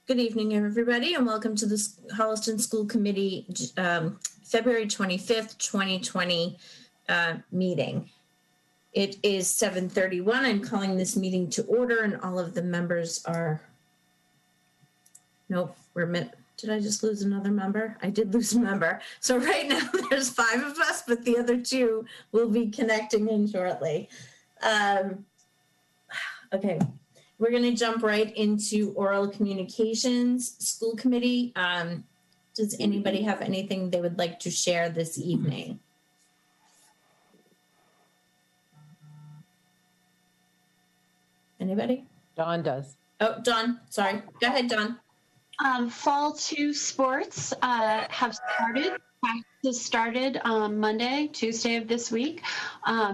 Good evening, everybody, and welcome to the Holliston School Committee February 25th, 2020 meeting. It is 7:31. I'm calling this meeting to order, and all of the members are... Nope, did I just lose another member? I did lose a member. So right now there's 5 of us, but the other 2 will be connecting in shortly. Okay. We're going to jump right into oral communications. School committee, does anybody have anything they would like to share this evening? Anybody? Dawn does. Oh, Dawn, sorry. Go ahead, Dawn. Fall 2 sports have started. Practice started Monday, Tuesday of this week.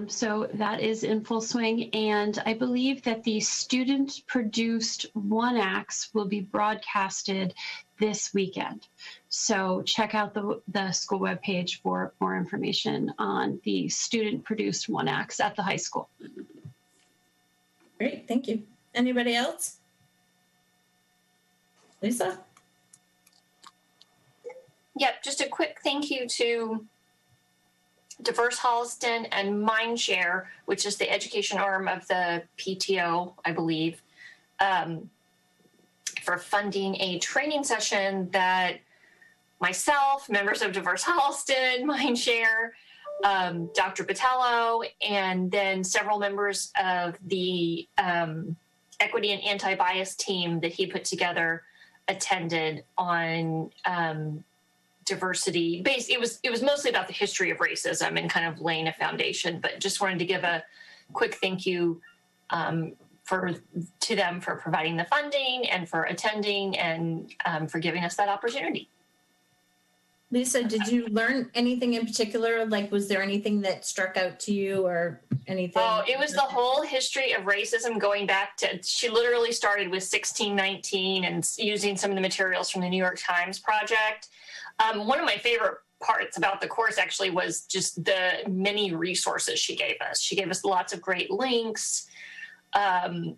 So that is in full swing. And I believe that the student-produced one-acts will be broadcasted this weekend. So check out the school webpage for more information on the student-produced one-acts at the high school. Great, thank you. Anybody else? Lisa? Yep, just a quick thank you to Diverse Holliston and Mindshare, which is the education arm of the PTO, I believe, for funding a training session that myself, members of Diverse Holliston, Mindshare, Dr. Patello, and then several members of the equity and anti-bias team that he put together attended on diversity based. It was mostly about the history of racism and kind of laying a foundation, but just wanted to give a quick thank you to them for providing the funding and for attending and for giving us that opportunity. Lisa, did you learn anything in particular? Like, was there anything that struck out to you or anything? Oh, it was the whole history of racism going back to, she literally started with 1619 and using some of the materials from the New York Times Project. One of my favorite parts about the course actually was just the many resources she gave us. She gave us lots of great links. And,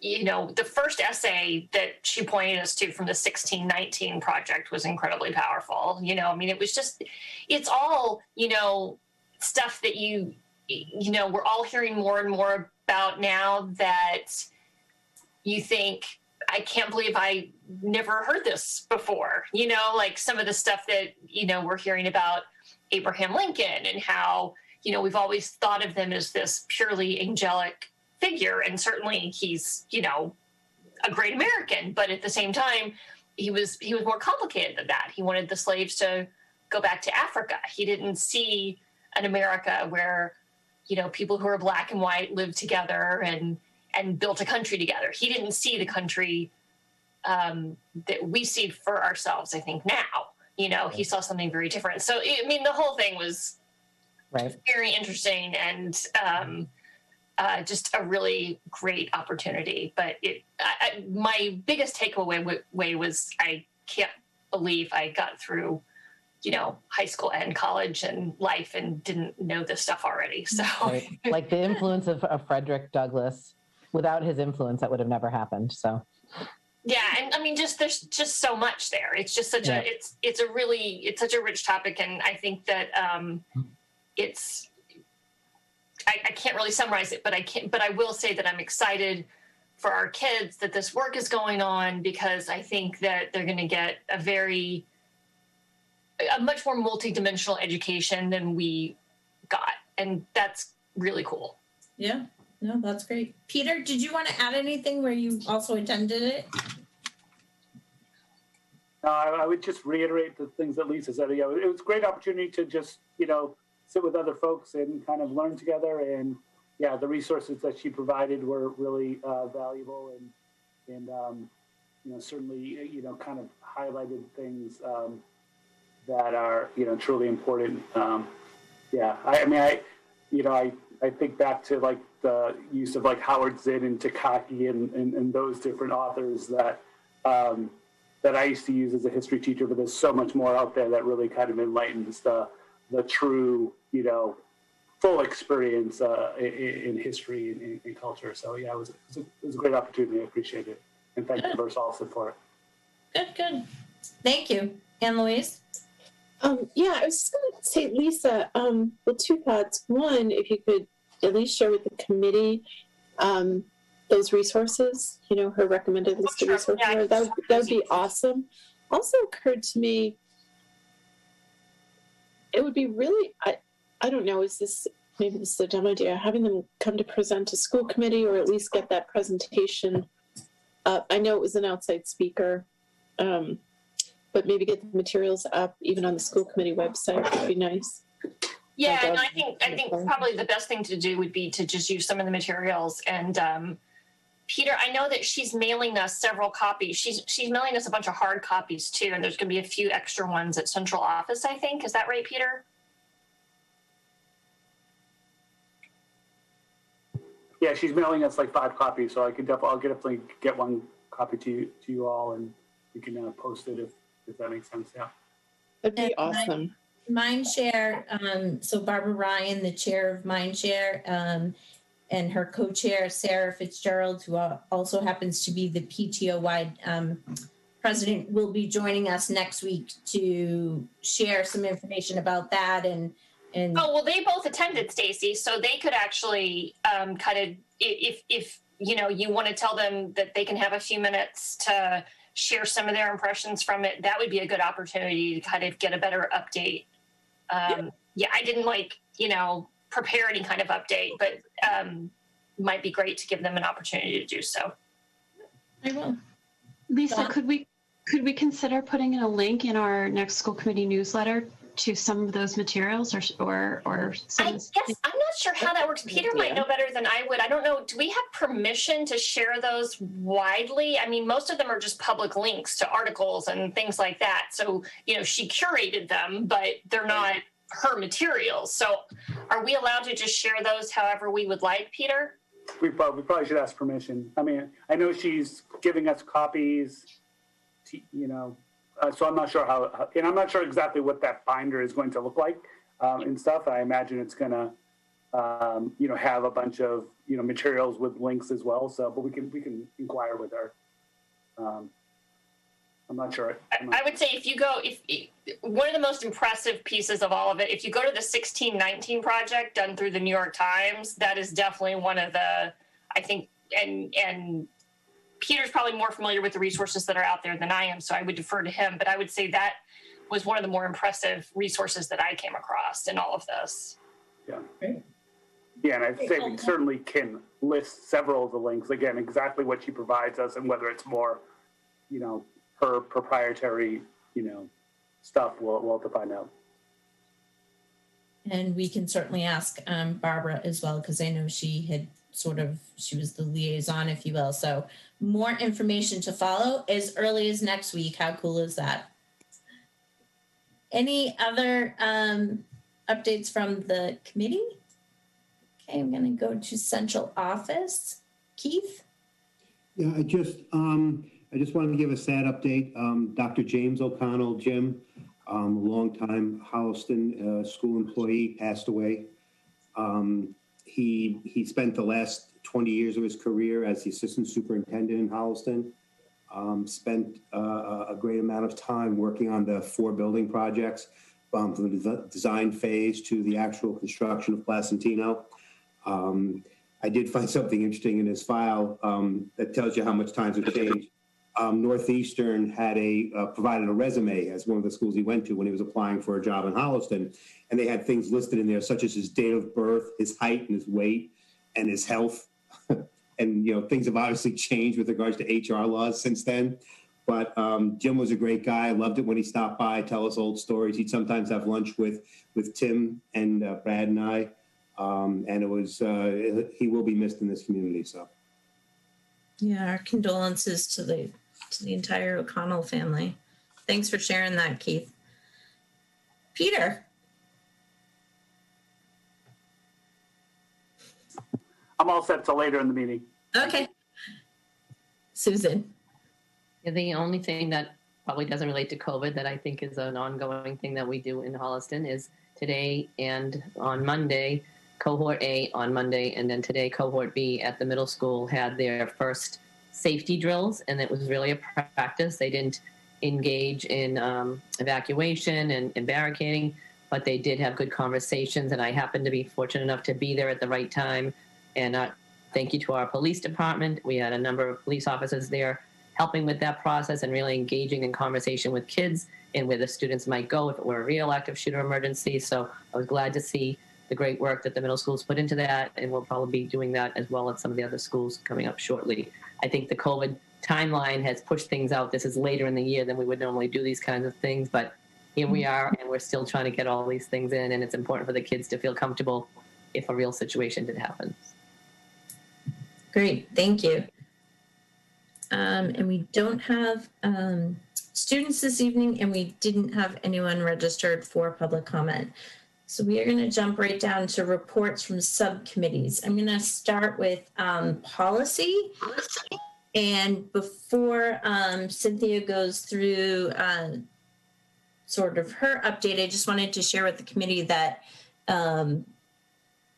you know, the first essay that she pointed us to from the 1619 project was incredibly powerful. You know, I mean, it was just, it's all, you know, stuff that you know, we're all hearing more and more about now that you think, I can't believe I never heard this before. You know, like some of the stuff that, you know, we're hearing about Abraham Lincoln and how, you know, we've always thought of them as this purely angelic figure. And certainly he's, you know, a great American, but at the same time, he was more complicated than that. He wanted the slaves to go back to Africa. He didn't see an America where, you know, people who are black and white lived together and built a country together. He didn't see the country that we see for ourselves, I think, now. You know, he saw something very different. So, I mean, the whole thing was very interesting and just a really great opportunity. But my biggest takeaway was I can't believe I got through, you know, high school and college and life and didn't know this stuff already. So, like the influence of Frederick Douglass. Without his influence, that would have never happened. So, yeah, and I mean, there's just so much there. It's just such it's such a rich topic, and I think that I can't really summarize it, but I will say that I'm excited for our kids that this work is going on because I think that they're going to get a much more multidimensional education than we got, and that's really cool. Yeah. No, that's great. Peter, did you want to add anything where you also attended it? I would just reiterate the things that Lisa said. Yeah, it was a great opportunity to just, you know, sit with other folks and kind of learn together. And yeah, the resources that she provided were really valuable and you know, certainly, you know, kind of highlighted things that are, you know, truly important. Yeah, I think back to like the use of like Howard Zinn and Takaki and those different authors that that I used to use as a history teacher, but there's so much more out there that really kind of enlightens the true, you know, full experience in history and in culture. So yeah, it was a great opportunity. I appreciate it. and thank you for all support. Good. Thank you. Anne Louise? Yeah, I was just going to say, Lisa, well, two thoughts. One, if you could at least share with the committee those resources, her recommended list of resources, that would be awesome. Also occurred to me, it would be really, I don't know, maybe this is a dumb idea, having them come to present to school committee or at least get that presentation up. I know it was an outside speaker, but maybe get the materials up even on the school committee website would be nice. Yeah, and I think probably the best thing to do would be to just use some of the materials. And Peter, I know that she's mailing us several copies. She's mailing us a bunch of hard copies too, and there's going to be a few extra ones at central office, I think. Is that right, Peter? Yeah, she's mailing us like 5 copies, so I'll definitely get one copy to you all, and you can post it if that makes sense. Yeah, that'd be awesome. Mindshare. So Barbara Ryan, the chair of Mindshare, and her co-chair Sarah Fitzgerald, who also happens to be the PTO-wide president, will be joining us next week to share some information about that. And oh, well, they both attended, Stacy, so they could actually kind of, if you want to tell them that they can have a few minutes to share some of their impressions from it, that would be a good opportunity to kind of get a better update. Yeah, I didn't prepare any kind of update, but might be great to give them an opportunity to do so. I will. Lisa, could we consider putting in a link in our next school committee newsletter to some of those materials or some? I guess I'm not sure how that works. Peter might know better than I would. I don't know. Do we have permission to share those widely? I mean, most of them are just public links to articles and things like that. So, she curated them, but they're not her materials. So are we allowed to just share those however we would like, Peter? We probably should ask permission. I mean, I know she's giving us copies, so I'm not sure how, and I'm not sure exactly what that binder is going to look like and stuff. I imagine it's going to, have a bunch of, materials with links as well. So, but we can inquire with her. I'm not sure. I would say if one of the most impressive pieces of all of it, if you go to the 1619 project done through the New York Times, that is definitely one of the, I think, and Peter's probably more familiar with the resources that are out there than I am, so I would defer to him. But I would say that was one of the more impressive resources that I came across in all of this. Yeah. Great. Yeah, and I'd say we certainly can list several of the links, again, exactly what she provides us and whether it's more, her proprietary, stuff, we'll have to find out. And we can certainly ask Barbara as well, because I know she was the liaison, if you will. So more information to follow as early as next week. How cool is that? Any other updates from the committee? Okay, I'm going to go to central office. Keith? Yeah, I just wanted to give a sad update. Dr. James O'Connell, Jim, a longtime Holliston school employee, passed away. He spent the last 20 years of his career as the assistant superintendent in Holliston. Spent a great amount of time working on the 4 building projects, from the design phase to the actual construction of Placentino. I did find something interesting in his file that tells you how much times have changed. Northeastern had provided a resume as one of the schools he went to when he was applying for a job in Holliston, and they had things listed in there such as his date of birth, his height and his weight, and his health. And things have obviously changed with regards to HR laws since then. But Jim was a great guy. I loved it when he stopped by, tell us old stories. He'd sometimes have lunch with Tim and Brad and I, and it was he will be missed in this community. So, yeah, our condolences to the entire O'Connell family. Thanks for sharing that, Keith. Peter. I'm all set till later in the meeting. Okay. Susan. The only thing that probably doesn't relate to COVID that I think is an ongoing thing that we do in Holliston is today and on Monday, cohort A on Monday, and then today cohort B at the middle school had their first safety drills, and it was really a practice. They didn't engage in evacuation and barricading, but they did have good conversations, and I happened to be fortunate enough to be there at the right time. And thank you to our police department. We had a number of police officers there helping with that process and really engaging in conversation with kids and where the students might go if it were a real active shooter emergency. So I was glad to see the great work that the middle schools put into that, and we'll probably be doing that as well at some of the other schools coming up shortly. I think the COVID timeline has pushed things out. This is later in the year than we would normally do these kinds of things, but here we are, and we're still trying to get all these things in, and it's important for the kids to feel comfortable if a real situation did happen. Great, thank you. And we don't have students this evening, and we didn't have anyone registered for public comment. So we are going to jump right down to reports from subcommittees. I'm going to start with policy. And before Cynthia goes through sort of her update, I just wanted to share with the committee that,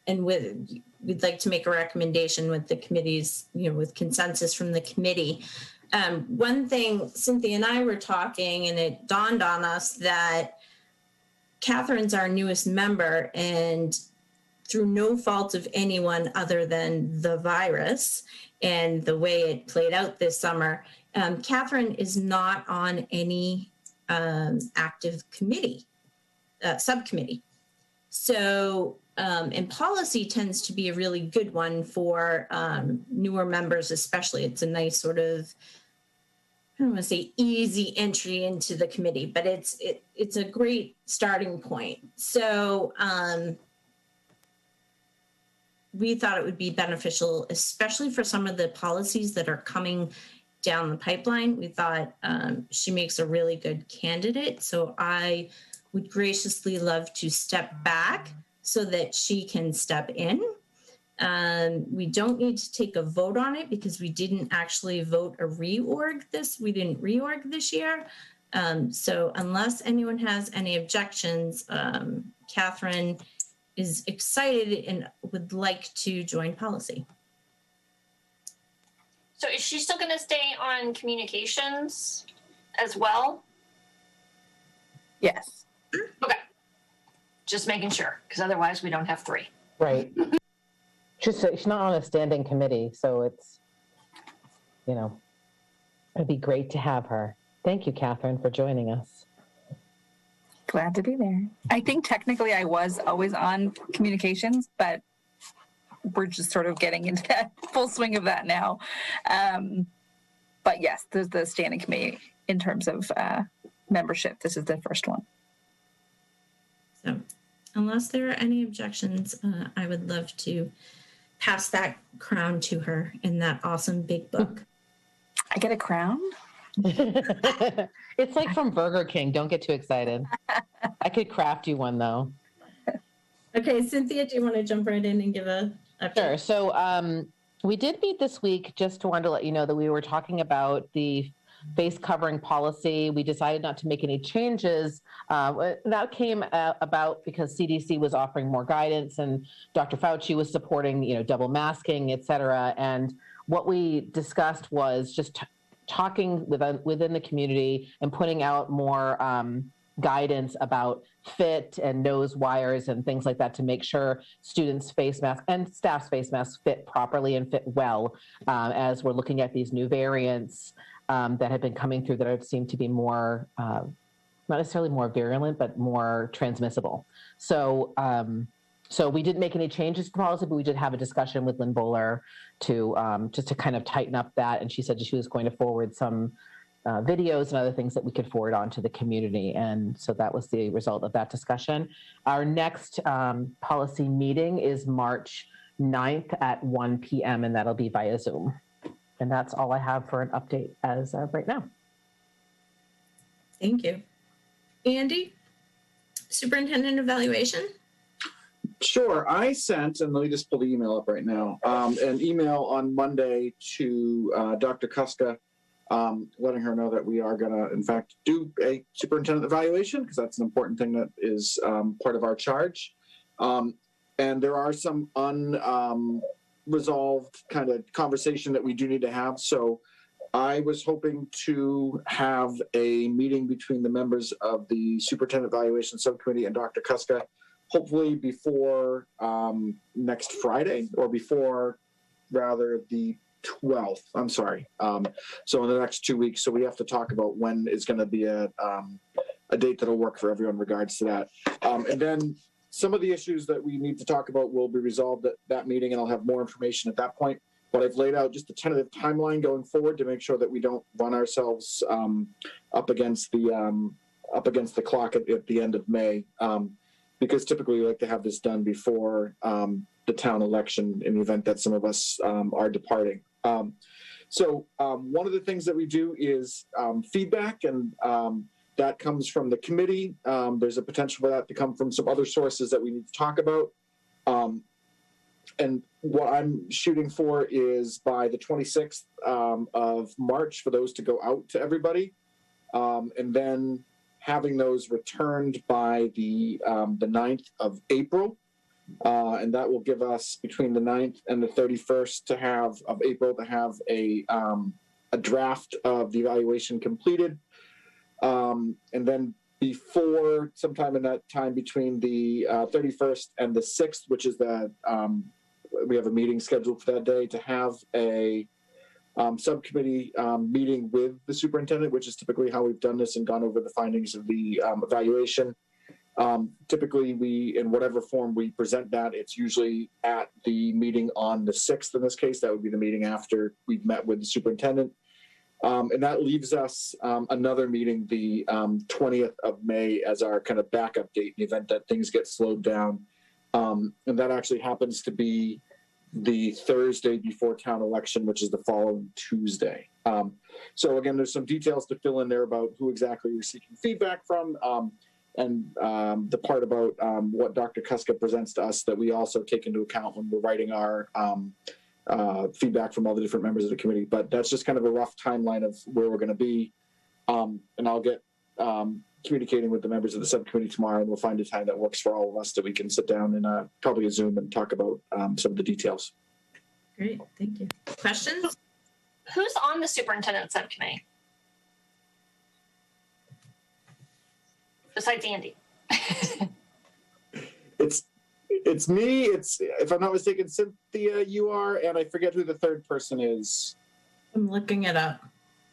we'd like to make a recommendation with the committee's, with consensus from the committee. One thing, Cynthia and I were talking, and it dawned on us that Catherine's our newest member, and through no fault of anyone other than the virus and the way it played out this summer, Catherine is not on any active committee, subcommittee. So, and policy tends to be a really good one for newer members, especially. It's a nice sort of, I don't want to say easy entry into the committee, but it's a great starting point. So we thought it would be beneficial, especially for some of the policies that are coming down the pipeline. We thought she makes a really good candidate. So I would graciously love to step back so that she can step in. We don't need to take a vote on it because we didn't actually vote a reorg we didn't reorg this year. So unless anyone has any objections, Catherine is excited and would like to join policy. So is she still going to stay on communications as well? Yes. Okay. Just making sure, because otherwise we don't have three. Right. She's not on a standing committee, so it's, it'd be great to have her. Thank you, Catherine, for joining us. Glad to be there. I think technically I was always on communications, but we're just sort of getting into that full swing of that now. But yes, there's the standing committee in terms of membership. This is the first one. So unless there are any objections, I would love to pass that crown to her in that awesome big book. I get a crown? It's like from Burger King. Don't get too excited. I could craft you one, though. Okay, Cynthia, do you want to jump right in and give a update? Sure. So we did meet this week. Just wanted to let you know that we were talking about the face covering policy. We decided not to make any changes. That came about because CDC was offering more guidance and Dr. Fauci was supporting, double masking, et cetera. And what we discussed was just talking within the community and putting out more guidance about fit and nose wires and things like that to make sure students' face masks and staff's face masks fit properly and fit well as we're looking at these new variants that have been coming through that seem to be more, not necessarily more virulent, but more transmissible. So we didn't make any changes to the policy, but we did have a discussion with Lynn Bowler to just to kind of tighten up that. And she said she was going to forward some videos and other things that we could forward on to the community. And so that was the result of that discussion. Our next policy meeting is March 9th at 1 p.m. and that'll be via Zoom. And that's all I have for an update as of right now. Thank you. Andy, Superintendent Evaluation? Sure. I sent, and let me just pull the email up right now, an email on Monday to Dr. Kuska, letting her know that we are going to, in fact, do a superintendent evaluation because that's an important thing that is part of our charge. And there are some unresolved kind of conversation that we do need to have. So I was hoping to have a meeting between the members of the Superintendent Evaluation Subcommittee and Dr. Kuska, hopefully before next Friday, or before rather the 12th. I'm sorry. So in the next 2 weeks. So we have to talk about when is going to be a date that'll work for everyone in regards to that. And then some of the issues that we need to talk about will be resolved at that meeting, and I'll have more information at that point. But I've laid out just a tentative timeline going forward to make sure that we don't run ourselves up against the clock at the end of May, because typically we like to have this done before the town election in the event that some of us are departing. So one of the things that we do is feedback, and that comes from the committee. There's a potential for that to come from some other sources that we need to talk about. And what I'm shooting for is by the 26th of March for those to go out to everybody. And then having those returned by the 9th of April. And that will give us between the 9th and the 31st of April to have a draft of the evaluation completed. And then before, sometime in that time between the 31st and the 6th, which is we have a meeting scheduled for that day, to have a subcommittee meeting with the superintendent, which is typically how we've done this and gone over the findings of the evaluation. Typically, in whatever form we present that, it's usually at the meeting on the 6th. In this case, that would be the meeting after we've met with the superintendent. And that leaves us another meeting, the 20th of May, as our kind of backup date in the event that things get slowed down. And that actually happens to be the Thursday before town election, which is the following Tuesday. So again, there's some details to fill in there about who exactly you're seeking feedback from, and the part about what Dr. Kuska presents to us that we also take into account when we're writing our feedback from all the different members of the committee. But that's just kind of a rough timeline of where we're going to be. And I'll get communicating with the members of the subcommittee tomorrow, and we'll find a time that works for all of us that we can sit down in probably a Zoom and talk about some of the details. Great, thank you. Questions? Who's on the superintendent subcommittee? Besides Andy. It's me. It's, if I'm not mistaken, Cynthia, you are, and I forget who the third person is. I'm looking it up.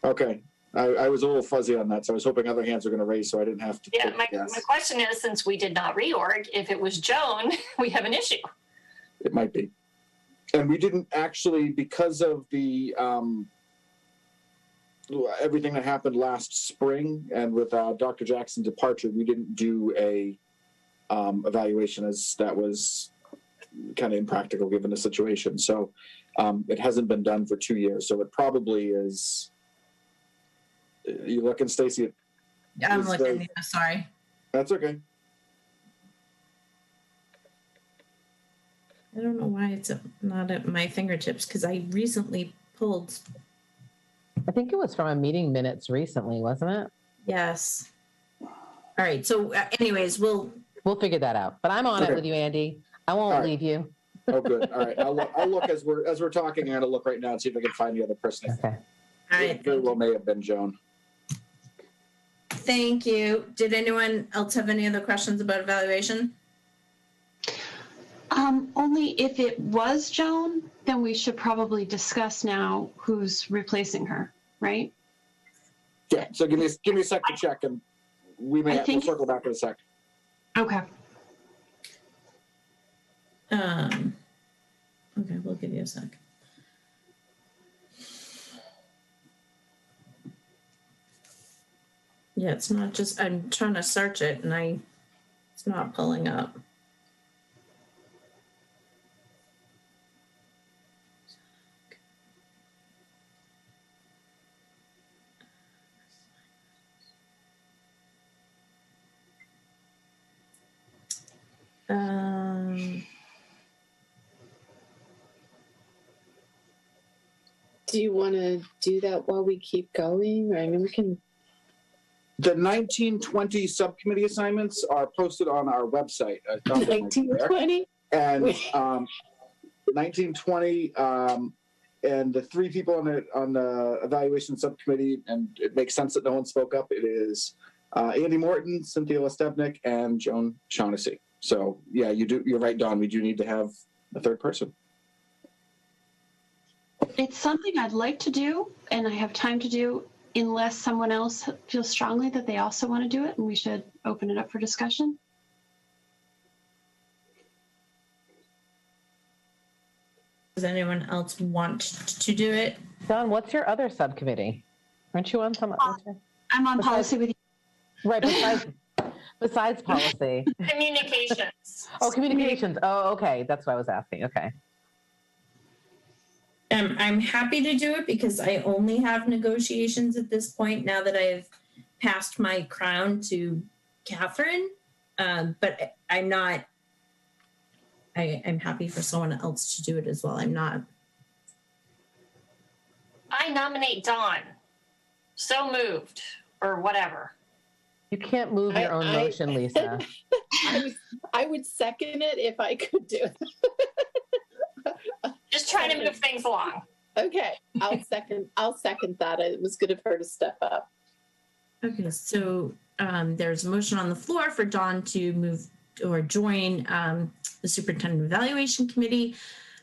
Okay. I was a little fuzzy on that, so I was hoping other hands were going to raise so I didn't have to. Yeah, my question is, since we did not reorg, if it was Joan, we have an issue. It might be. And we didn't actually, because of the everything that happened last spring and with Dr. Jackson's departure, we didn't do a evaluation, as that was kind of impractical given the situation. So it hasn't been done for 2 years. So it probably is. You looking, Stacy? I'm looking. Sorry. That's okay. I don't know why it's not at my fingertips, because I recently pulled. I think it was from a meeting minutes recently, wasn't it? Yes. All right. So anyways, we'll figure that out. But I'm on it with you, Andy. I won't leave you. Oh, good. All right. I'll look as we're talking. I'm going to look right now and see if I can find the other person. Okay. All right. Very well may have been Joan. Thank you. Did anyone else have any other questions about evaluation? Only if it was Joan, then we should probably discuss now who's replacing her, right? Yeah. So give me a sec to check, and we'll circle back in a sec. Okay. Okay, we'll give you a sec. Yeah, it's not just, I'm trying to search it and it's not pulling up. Do you want to do that while we keep going? I mean, we can. The 1920 subcommittee assignments are posted on our website. 1920? And 1920, and the three people on the evaluation subcommittee, and it makes sense that no one spoke up. It is Andy Morton, Cynthia Lestevnik, and Joan Shaughnessy. So yeah, you're right, Dawn. We do need to have a third person. It's something I'd like to do, and I have time to do, unless someone else feels strongly that they also want to do it, and we should open it up for discussion. Does anyone else want to do it? Don, what's your other subcommittee? Aren't you on some? I'm on policy with you. Right, besides policy. Communications. Oh, communications. Oh, okay. That's what I was asking. Okay. I'm happy to do it because I only have negotiations at this point now that I've passed my crown to Catherine. But I'm not, I'm happy for someone else to do it as well. I'm not. I nominate Dawn. So moved, or whatever. You can't move your own motion, Lisa. I would second it if I could do it. Just trying to move things along. Okay, I'll second that. It was good of her to step up. Okay, so there's a motion on the floor for Dawn to move or join the Superintendent Evaluation Committee.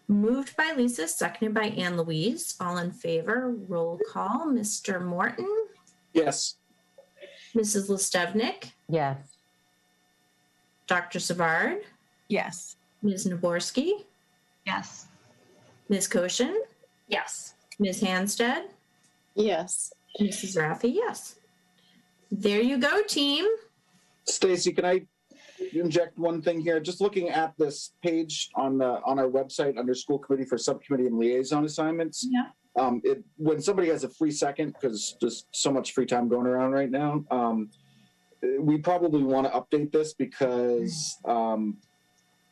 Moved by Lisa, seconded by Anne Louise. All in favor, roll call. Mr. Morton? Yes. Mrs. Lestevnik? Yes. Dr. Savard? Yes. Ms. Naborski? Yes. Ms. Koshin? Yes. Ms. Hanstead? Yes. Mrs. Raffi, yes. There you go, team. Stacy, can I inject one thing here? Just looking at this page on our website under school committee for subcommittee and liaison assignments. Yeah. When somebody has a free second, because there's so much free time going around right now, we probably want to update this because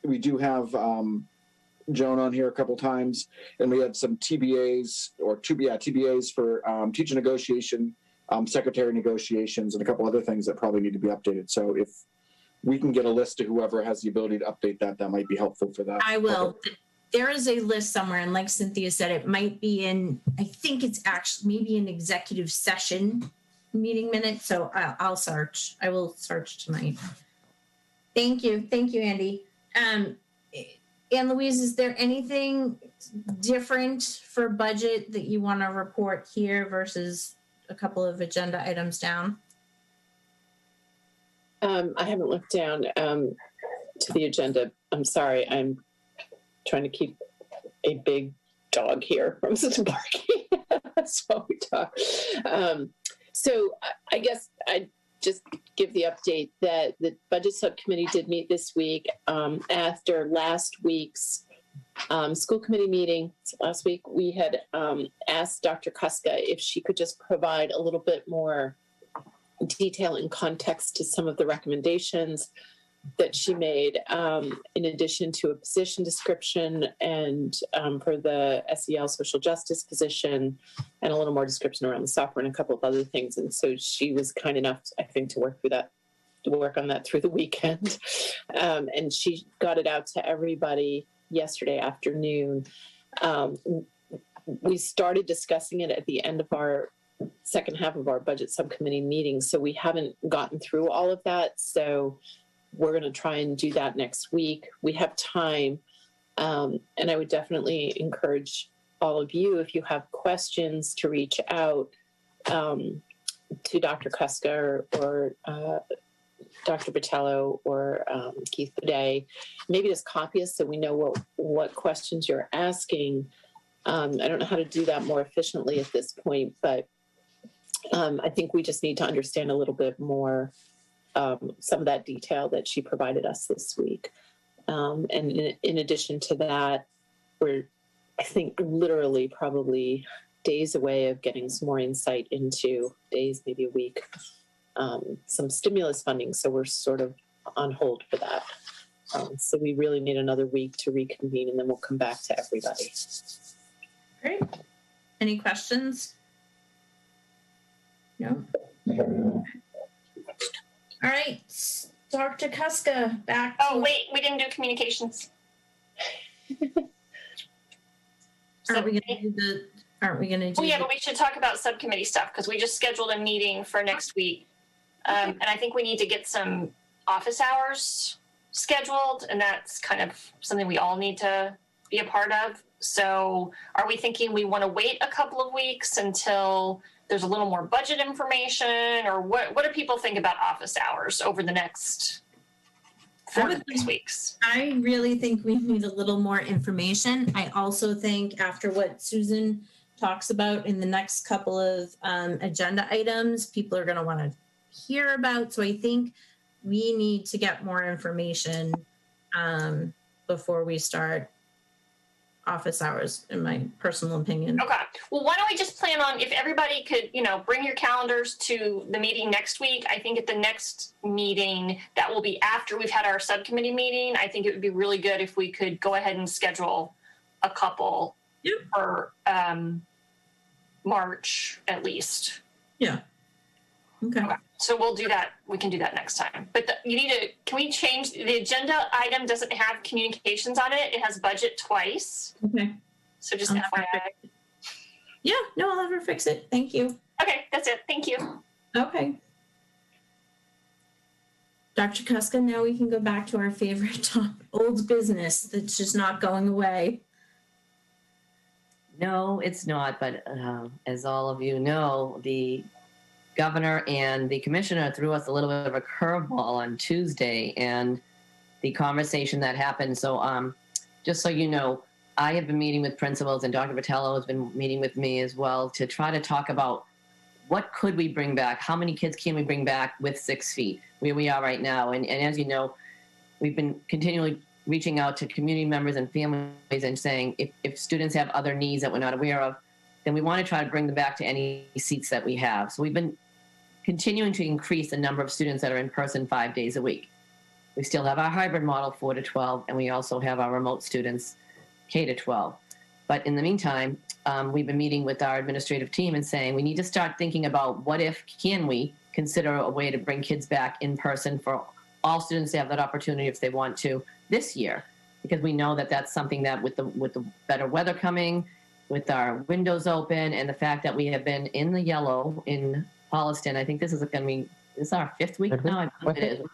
we do have Joan on here a couple times, and we had some TBAs for teacher negotiation, secretary negotiations, and a couple other things that probably need to be updated. So if we can get a list to whoever has the ability to update that, that might be helpful for that. I will. There is a list somewhere, and like Cynthia said, it might be in, I think it's actually maybe an executive session meeting minutes. So I'll search. I will search tonight. Thank you. Thank you, Andy. Anne Louise, is there anything different for budget that you want to report here versus a couple of agenda items down? I haven't looked down to the agenda. I'm sorry. I'm trying to keep a big dog here from barking. That's why we talk. So I guess I'd just give the update that the budget subcommittee did meet this week after last week's school committee meeting. Last week we had asked Dr. Kuska if she could just provide a little bit more detail and context to some of the recommendations that she made, in addition to a position description and for the SEL social justice position, and a little more description around the software and a couple of other things. And so she was kind enough, I think, to work on that through the weekend. And she got it out to everybody yesterday afternoon. We started discussing it at the end of our second half of our budget subcommittee meeting, so we haven't gotten through all of that. So we're going to try and do that next week. We have time, and I would definitely encourage all of you, if you have questions, to reach out to Dr. Kuska or Dr. Botello or Keith Boudet. Maybe just copy us so we know what questions you're asking. I don't know how to do that more efficiently at this point, but I think we just need to understand a little bit more some of that detail that she provided us this week. And in addition to that, we're, I think, literally probably days away of getting some more insight into, days, maybe a week, some stimulus funding. So we're sort of on hold for that. So we really need another week to reconvene, and then we'll come back to everybody. Great. Any questions? No? All right, Dr. Kuska, back. Oh, wait, we didn't do communications. Aren't we going to do Oh yeah, but we should talk about subcommittee stuff because we just scheduled a meeting for next week. And I think we need to get some office hours scheduled, and that's kind of something we all need to be a part of. So are we thinking we want to wait a couple of weeks until there's a little more budget information, or what do people think about office hours over the next 4 to 6 weeks? I really think we need a little more information. I also think after what Susan talks about in the next couple of agenda items, people are going to want to hear about. So I think we need to get more information before we start office hours, in my personal opinion. Okay. Well, why don't we just plan on, if everybody could, bring your calendars to the meeting next week. I think at the next meeting, that will be after we've had our subcommittee meeting. I think it would be really good if we could go ahead and schedule a couple for March at least. Yeah. Okay. So we'll do that. We can do that next time. But can we change, the agenda item doesn't have communications on it. It has budget twice. Okay. So just I'll FYI. Yeah, no, I'll have her fix it. Thank you. Okay, that's it. Thank you. Okay. Dr. Kuska, now we can go back to our favorite old business that's just not going away. No, it's not. But as all of you know, the governor and the commissioner threw us a little bit of a curveball on Tuesday, and the conversation that happened. So just so you know, I have been meeting with principals, and Dr. Vitello has been meeting with me as well to try to talk about what could we bring back? How many kids can we bring back with 6 feet, where we are right now? And as you know, we've been continually reaching out to community members and families and saying if students have other needs that we're not aware of, then we want to try to bring them back to any seats that we have. So we've been continuing to increase the number of students that are in person 5 days a week. We still have our hybrid model 4 to 12, and we also have our remote students K to 12. But in the meantime, we've been meeting with our administrative team and saying we need to start thinking about can we consider a way to bring kids back in person for all students to have that opportunity if they want to this year, because we know that that's something that with the better weather coming, with our windows open, and the fact that we have been in the yellow in Holliston. I think this is going to be our 5th week now. I believe it is.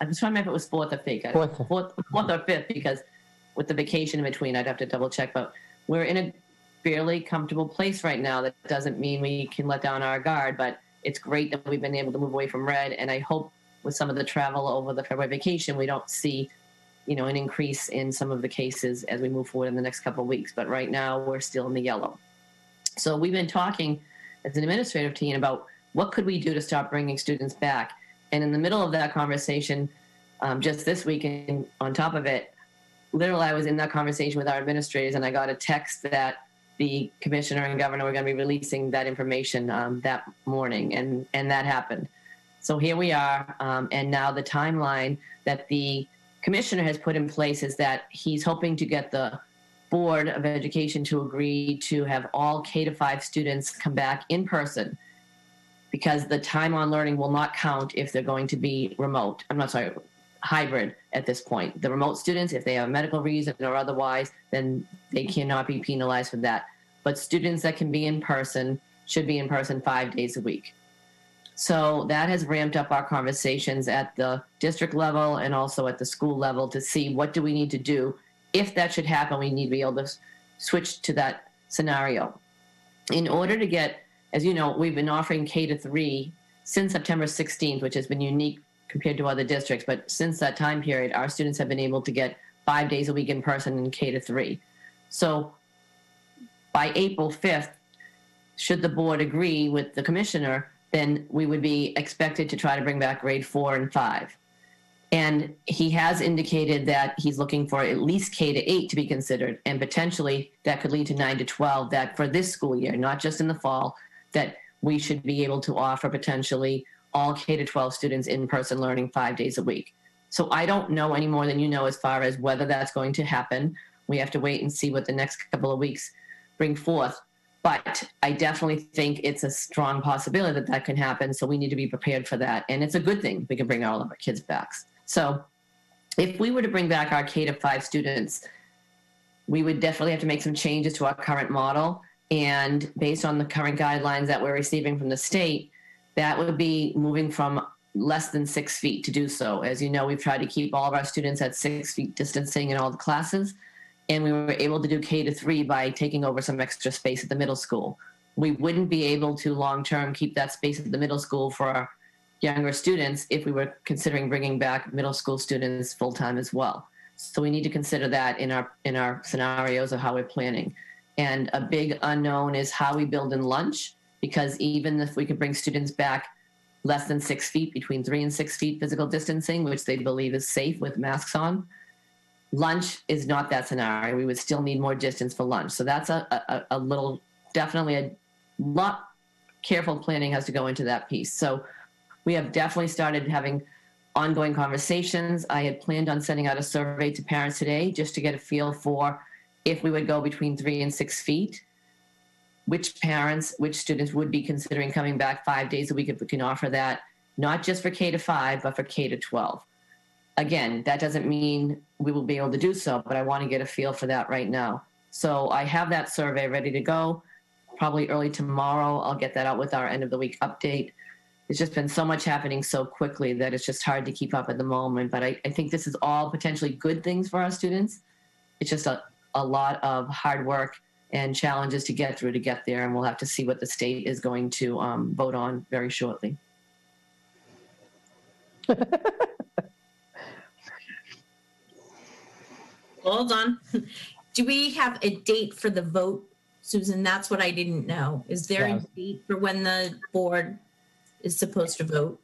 I'm just trying to remember if it was 4th or 5th. Fourth or 5th, because with the vacation in between, I'd have to double check. But we're in a fairly comfortable place right now. That doesn't mean we can let down our guard, but it's great that we've been able to move away from red. And I hope with some of the travel over the February vacation, we don't see, an increase in some of the cases as we move forward in the next couple of weeks. But right now, we're still in the yellow. So we've been talking as an administrative team about what could we do to start bringing students back. And in the middle of that conversation, just this week, and on top of it, literally I was in that conversation with our administrators, and I got a text that the commissioner and governor were going to be releasing that information that morning, and that happened. So here we are, and now the timeline that the commissioner has put in place is that he's hoping to get the Board of Education to agree to have all K-5 students come back in person, because the time on learning will not count if they're going to be hybrid at this point. The remote students, if they have a medical reason or otherwise, then they cannot be penalized for that. But students that can be in person should be in person 5 days a week. So that has ramped up our conversations at the district level and also at the school level to see what do we need to do. If that should happen, we need to be able to switch to that scenario. In order to get, as you know, we've been offering K-3 since September 16th, which has been unique compared to other districts. But since that time period, our students have been able to get 5 days a week in person in K-3. So by April 5th, should the board agree with the commissioner, then we would be expected to try to bring back grade 4 and 5. And he has indicated that he's looking for at least K-8 to be considered, and potentially that could lead to 9 to 12, that for this school year, not just in the fall, that we should be able to offer potentially all K-12 students in-person learning 5 days a week. So I don't know any more than you know as far as whether that's going to happen. We have to wait and see what the next couple of weeks bring forth. But I definitely think it's a strong possibility that that can happen. So we need to be prepared for that. And it's a good thing we can bring all of our kids back. So if we were to bring back our K-5 students, we would definitely have to make some changes to our current model. And based on the current guidelines that we're receiving from the state, that would be moving from less than 6 feet to do so. As you know, we've tried to keep all of our students at 6 feet distancing in all the classes. And we were able to do K-3 by taking over some extra space at the middle school. We wouldn't be able to long-term keep that space at the middle school for our younger students if we were considering bringing back middle school students full-time as well. So we need to consider that in our scenarios of how we're planning. And a big unknown is how we build in lunch, because even if we could bring students back less than 6 feet, between 3 and 6 feet physical distancing, which they believe is safe with masks on, lunch is not that scenario. We would still need more distance for lunch. So that's a little, definitely a lot careful planning has to go into that piece. So we have definitely started having ongoing conversations. I had planned on sending out a survey to parents today just to get a feel for if we would go between 3 and 6 feet, which parents, which students would be considering coming back 5 days a week if we can offer that, not just for K-5, but for K-12. Again, that doesn't mean we will be able to do so, but I want to get a feel for that right now. So I have that survey ready to go. Probably early tomorrow, I'll get that out with our end of the week update. It's just been so much happening so quickly that it's just hard to keep up at the moment. But I think this is all potentially good things for our students. It's just a lot of hard work and challenges to get through to get there. And we'll have to see what the state is going to vote on very shortly. Hold on. Do we have a date for the vote, Susan? That's what I didn't know. Is there a date for when the board is supposed to vote?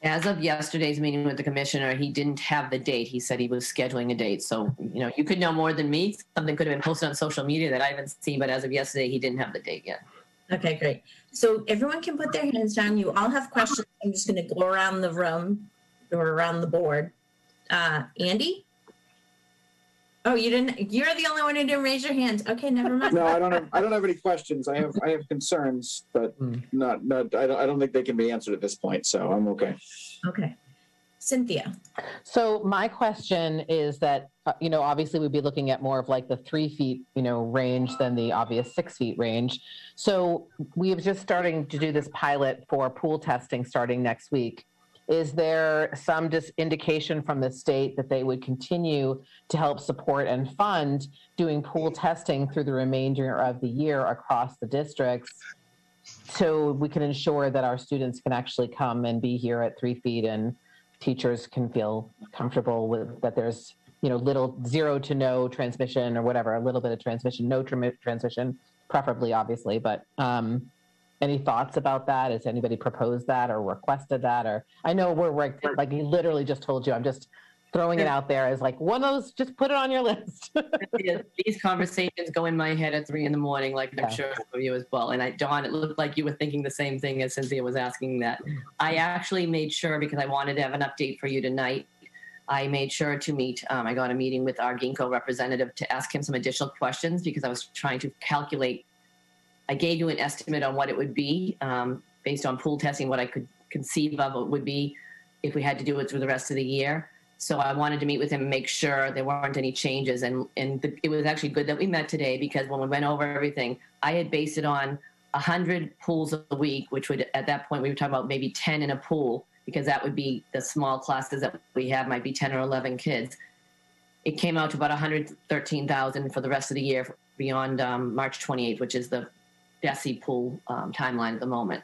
As of yesterday's meeting with the commissioner, he didn't have the date. He said he was scheduling a date. So, you know, you could know more than me. Something could have been posted on social media that I haven't seen, but as of yesterday, he didn't have the date yet. Okay, great. So everyone can put their hands down. You all have questions. I'm just going to go around the room or around the board. Andy? Oh, you didn't. You're the only one who didn't raise your hand. Okay, never mind. No, I don't have any questions. I have concerns, but not. I don't think they can be answered at this point. So I'm okay. Okay, Cynthia. So my question is that, obviously we'd be looking at more of like the 3 feet, range than the obvious 6 feet range. So we have just starting to do this pilot for pool testing starting next week. Is there some indication from the state that they would continue to help support and fund doing pool testing through the remainder of the year across the districts so we can ensure that our students can actually come and be here at 3 feet and teachers can feel comfortable with that there's, little zero to no transmission or whatever, a little bit of transmission, no transmission, preferably obviously, but any thoughts about that? Has anybody proposed that or requested that? Or I know we're like he literally just told you. I'm just throwing it out there as like one of those. Just put it on your list. These conversations go in my head at 3 a.m, like I'm sure for you as well. And Dawn, it looked like you were thinking the same thing as Cynthia was asking that. I actually made sure, because I wanted to have an update for you tonight, I made sure to meet. I got a meeting with our Ginkgo representative to ask him some additional questions because I was trying to calculate. I gave you an estimate on what it would be based on pool testing, what I could conceive of it would be if we had to do it through the rest of the year. So I wanted to meet with him and make sure there weren't any changes. And it was actually good that we met today because when we went over everything, I had based it on 100 pools a week, which would, at that point, we were talking about maybe 10 in a pool because that would be the small classes that we have might be 10 or 11 kids. It came out to about 113,000 for the rest of the year beyond March 28th, which is the DESE pool timeline at the moment.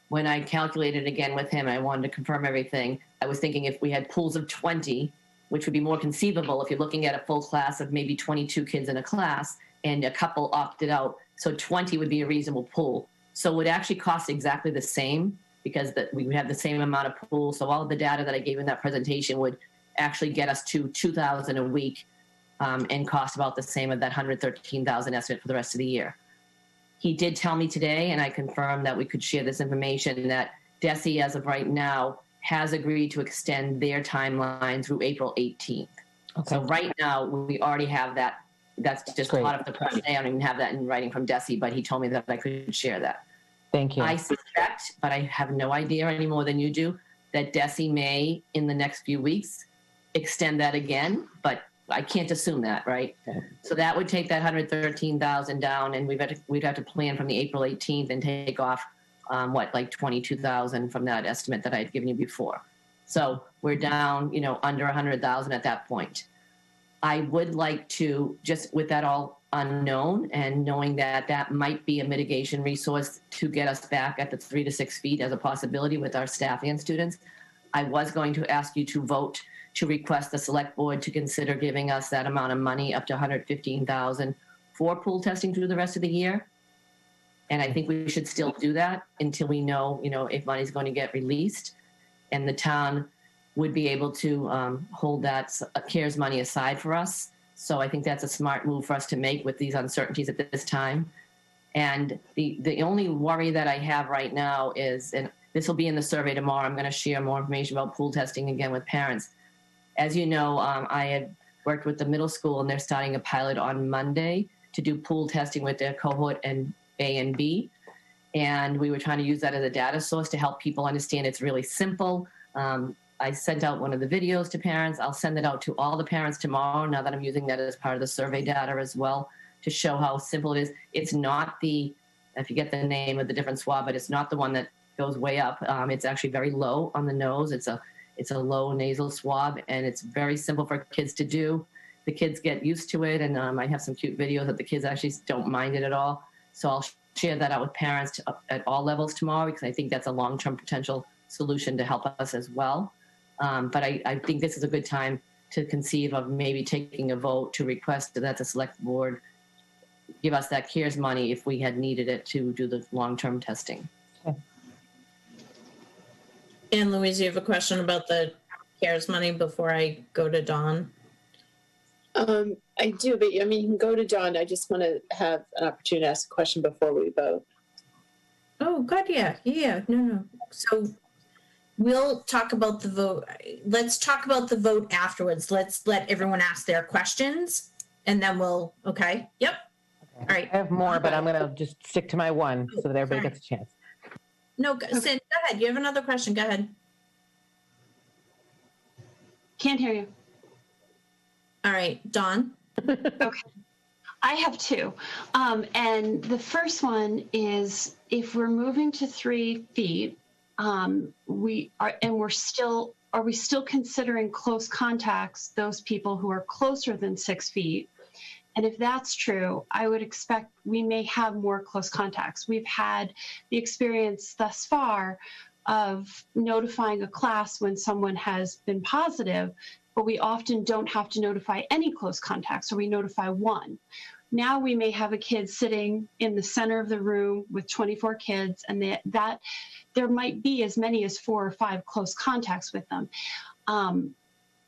When I calculated again with him, I wanted to confirm everything. I was thinking if we had pools of 20, which would be more conceivable if you're looking at a full class of maybe 22 kids in a class and a couple opted out. So 20 would be a reasonable pool. So it would actually cost exactly the same because we would have the same amount of pools. So all of the data that I gave in that presentation would actually get us to 2,000 a week and cost about the same of that 113,000 estimate for the rest of the year. He did tell me today, and I confirmed that we could share this information, that DESE, as of right now, has agreed to extend their timeline through April 18th. Okay. So right now, we already have that. That's just hot off the press today. I don't even have that in writing from DESE, but he told me that I could share that. Thank you. I suspect, but I have no idea any more than you do, that DESE may, in the next few weeks, extend that again, but I can't assume that, right? So that would take that 113,000 down, and we'd have to plan from the April 18th and take off like 22,000 from that estimate that I had given you before. So we're down, under 100,000 at that point. I would like to, just with that all unknown and knowing that that might be a mitigation resource to get us back at the 3 to 6 feet as a possibility with our staff and students, I was going to ask you to vote to request the select board to consider giving us that amount of money up to 115,000 for pool testing through the rest of the year. And I think we should still do that until we know, if money's going to get released, and the town would be able to hold that CARES money aside for us. So I think that's a smart move for us to make with these uncertainties at this time. And the only worry that I have right now is, and this will be in the survey tomorrow, I'm going to share more information about pool testing again with parents. As you know, I had worked with the middle school, and they're starting a pilot on Monday to do pool testing with their cohort and A and B. And we were trying to use that as a data source to help people understand it's really simple. I sent out one of the videos to parents. I'll send it out to all the parents tomorrow, now that I'm using that as part of the survey data as well, to show how simple it is. It's not I forget the name of the different swab, but it's not the one that goes way up. It's actually very low on the nose. It's a low nasal swab, and it's very simple for kids to do. The kids get used to it, and I have some cute videos that the kids actually don't mind it at all. So I'll share that out with parents at all levels tomorrow, because I think that's a long-term potential solution to help us as well. But I think this is a good time to conceive of maybe taking a vote to request that the select board give us that CARES money if we had needed it to do the long-term testing. And Louise, you have a question about the CARES money before I go to Dawn? I do, but you can go to Dawn. I just want to have an opportunity to ask a question before we vote. Oh, God, yeah. No. So we'll talk about the vote. Let's talk about the vote afterwards. Let's let everyone ask their questions, and then okay? Yep. All right. I have more, but I'm going to just stick to my one so that everybody gets a chance. No, Cindy, go ahead. You have another question. Go ahead. Can't hear you. All right, Dawn. Okay. I have two. And the first one is, if we're moving to 3 feet, are we still considering close contacts those people who are closer than 6 feet? And if that's true, I would expect we may have more close contacts. We've had the experience thus far of notifying a class when someone has been positive, but we often don't have to notify any close contacts, so we notify one. Now we may have a kid sitting in the center of the room with 24 kids, and that there might be as many as 4 or 5 close contacts with them.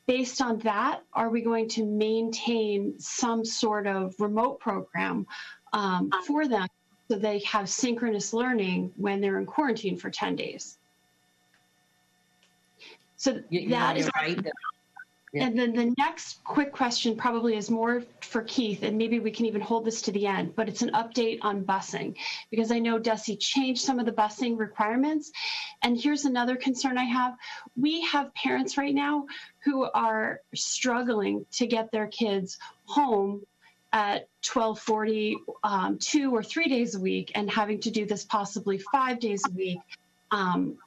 Based on that, are we going to maintain some sort of remote program for them so they have synchronous learning when they're in quarantine for 10 days? So that is right. Yeah. And then the next quick question probably is more for Keith, and maybe we can even hold this to the end, but it's an update on busing, because I know DESE changed some of the busing requirements. And here's another concern I have. We have parents right now who are struggling to get their kids home at 12:40, 2 or 3 days a week, and having to do this possibly 5 days a week.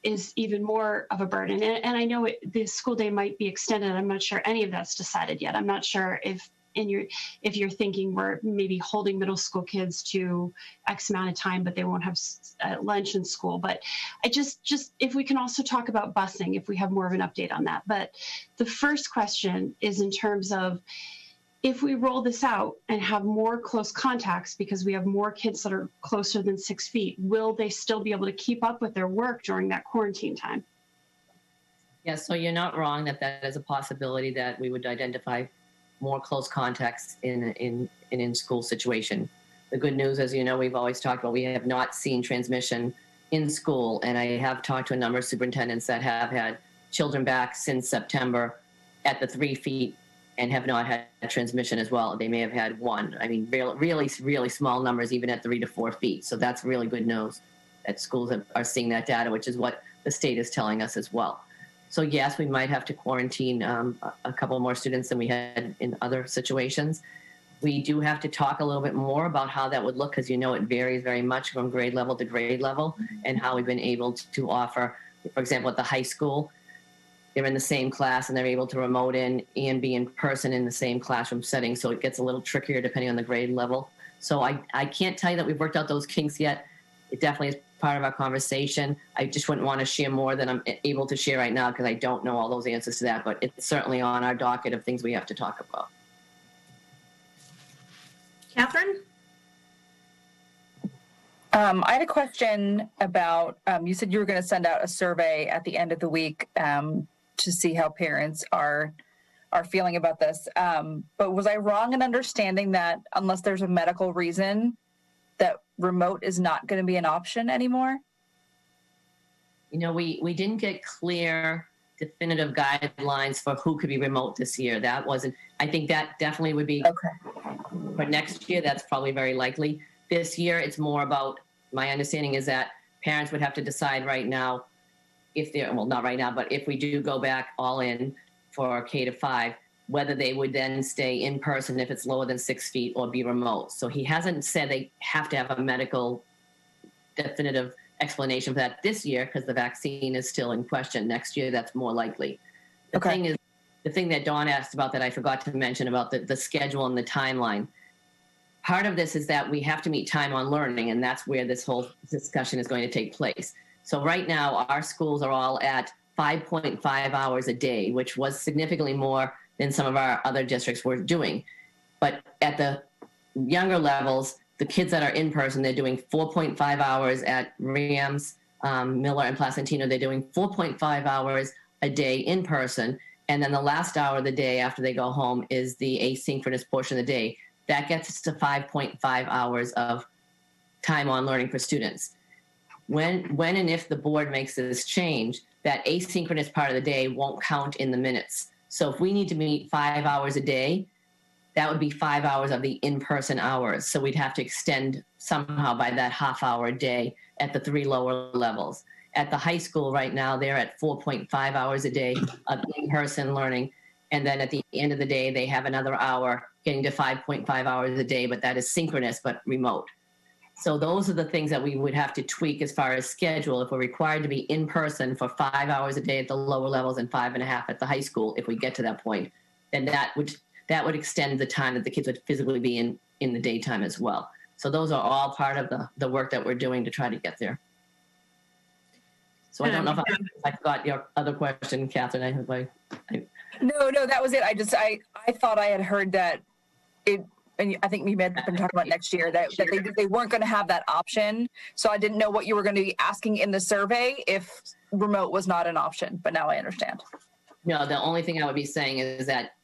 Is even more of a burden. And I know the school day might be extended. I'm not sure any of that's decided yet. I'm not sure if you're thinking we're maybe holding middle school kids to X amount of time, but they won't have lunch in school. But I just if we can also talk about busing, if we have more of an update on that. But the first question is in terms of, if we roll this out and have more close contacts because we have more kids that are closer than 6 feet, will they still be able to keep up with their work during that quarantine time? Yeah, so you're not wrong that is a possibility, that we would identify more close contacts in an in-school situation. The good news, as you know, we've always talked about, we have not seen transmission in school, and I have talked to a number of superintendents that have had children back since September at the 3 feet and have not had transmission as well. They may have had one. I mean, really small numbers, even at 3 to 4 feet. So that's really good news that schools are seeing that data, which is what the state is telling us as well. So yes, we might have to quarantine a couple more students than we had in other situations. We do have to talk a little bit more about how that would look, because it varies very much from grade level to grade level, and how we've been able to offer, for example, at the high school, they're in the same class and they're able to remote in and be in person in the same classroom setting. So it gets a little trickier depending on the grade level. So I can't tell you that we've worked out those kinks yet. It definitely is part of our conversation. I just wouldn't want to share more than I'm able to share right now, because I don't know all those answers to that, but it's certainly on our docket of things we have to talk about. Catherine? I had a question about, you said you were going to send out a survey at the end of the week to see how parents are feeling about this. But was I wrong in understanding that unless there's a medical reason, that remote is not going to be an option anymore? We didn't get clear, definitive guidelines for who could be remote this year. That wasn't, I think that definitely would be for next year. That's probably very likely. This year, it's more about, my understanding is that parents would have to decide right now if they're, well, not right now, but if we do go back all in for K-5, whether they would then stay in person if it's lower than 6 feet or be remote. So he hasn't said they have to have a medical definitive explanation for that this year, because the vaccine is still in question. Next year, that's more likely. The thing that Dawn asked about that I forgot to mention about the schedule and the timeline. Part of this is that we have to meet time on learning, and that's where this whole discussion is going to take place. So right now, our schools are all at 5.5 hours a day, which was significantly more than some of our other districts were doing. But at the younger levels, the kids that are in person, they're doing 4.5 hours at Rams, Miller, and Placentino. They're doing 4.5 hours a day in person. And then the last hour of the day after they go home is the asynchronous portion of the day. That gets us to 5.5 hours of time on learning for students. When and if the board makes this change, that asynchronous part of the day won't count in the minutes. So if we need to meet 5 hours a day, that would be 5 hours of the in-person hours. So we'd have to extend somehow by that half hour a day at the 3 lower levels. At the high school right now, they're at 4.5 hours a day of in-person learning. And then at the end of the day, they have another hour getting to 5.5 hours a day, but that is synchronous but remote. So those are the things that we would have to tweak as far as schedule. If we're required to be in person for 5 hours a day at the lower levels and 5.5 at the high school, if we get to that point, then that would extend the time that the kids would physically be in the daytime as well. So those are all part of the work that we're doing to try to get there. So I don't know if I got your other question, Catherine. No, that was it. I thought I had heard that it, and I think we had been talking about next year, that they weren't going to have that option. So I didn't know what you were going to be asking in the survey if remote was not an option, but now I understand. No, the only thing I would be saying is that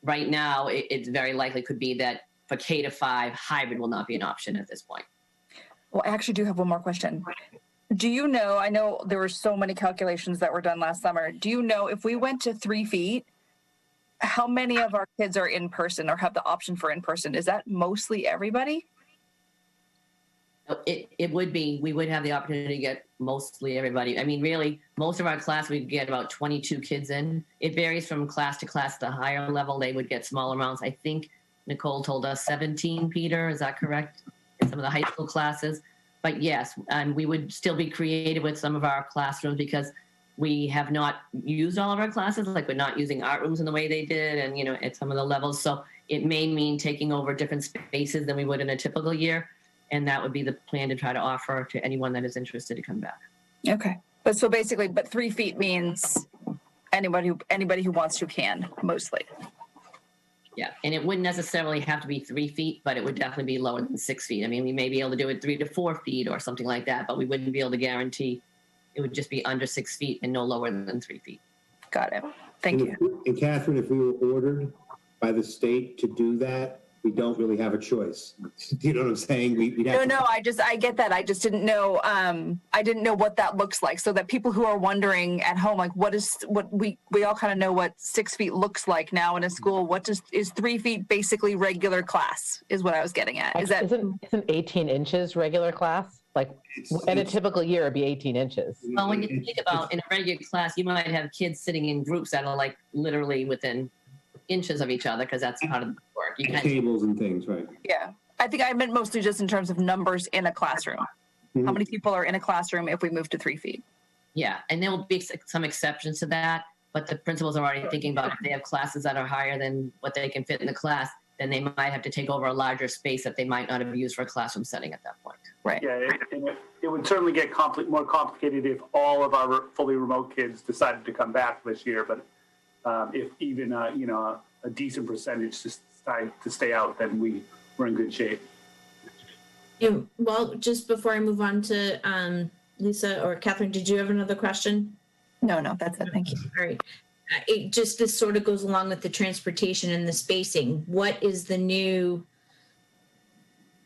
right now it's very likely could be that for K-5, hybrid will not be an option at this point. Well, I actually do have one more question. Do you know, I know there were so many calculations that were done last summer. Do you know if we went to 3 feet, how many of our kids are in person or have the option for in person? Is that mostly everybody? It would be. We would have the opportunity to get mostly everybody. I mean, really, most of our class, we'd get about 22 kids in. It varies from class to class. The higher level, they would get smaller amounts. I think Nicole told us 17, Peter. Is that correct? In some of the high school classes. But yes, we would still be creative with some of our classrooms because we have not used all of our classes. Like we're not using art rooms in the way they did and, at some of the levels. So it may mean taking over different spaces than we would in a typical year. And that would be the plan to try to offer to anyone that is interested to come back. Okay. But 3 feet means anybody who wants to can, mostly. Yeah, and it wouldn't necessarily have to be 3 feet, but it would definitely be lower than 6 feet. I mean, we may be able to do it 3 to 4 feet or something like that, but we wouldn't be able to guarantee. It would just be under 6 feet and no lower than 3 feet. Got it. Thank you. And Catherine, if we were ordered by the state to do that, we don't really have a choice. Do you know what I'm saying? I get that. I just didn't know. I didn't know what that looks like. So that people who are wondering at home, like what we all kind of know what 6 feet looks like now in a school. Is 3 feet basically regular class is what I was getting at. Isn't 18 inches regular class? Like in a typical year, it'd be 18 inches. Well, when you think about in a regular class, you might have kids sitting in groups that are like literally within inches of each other because that's part of the work. You can't Tables and things, right? Yeah. I think I meant mostly just in terms of numbers in a classroom. How many people are in a classroom if we move to 3 feet? Yeah, and there will be some exceptions to that, but the principals are already thinking about if they have classes that are higher than what they can fit in the class, then they might have to take over a larger space that they might not have used for a classroom setting at that point. Right. Yeah, it would certainly get more complicated if all of our fully remote kids decided to come back this year. But if even a decent percentage decide to stay out, then we're in good shape. Yeah, well, just before I move on to Lisa or Catherine, did you have another question? No, that's it. Thank you. All right. This sort of goes along with the transportation and the spacing. What is the new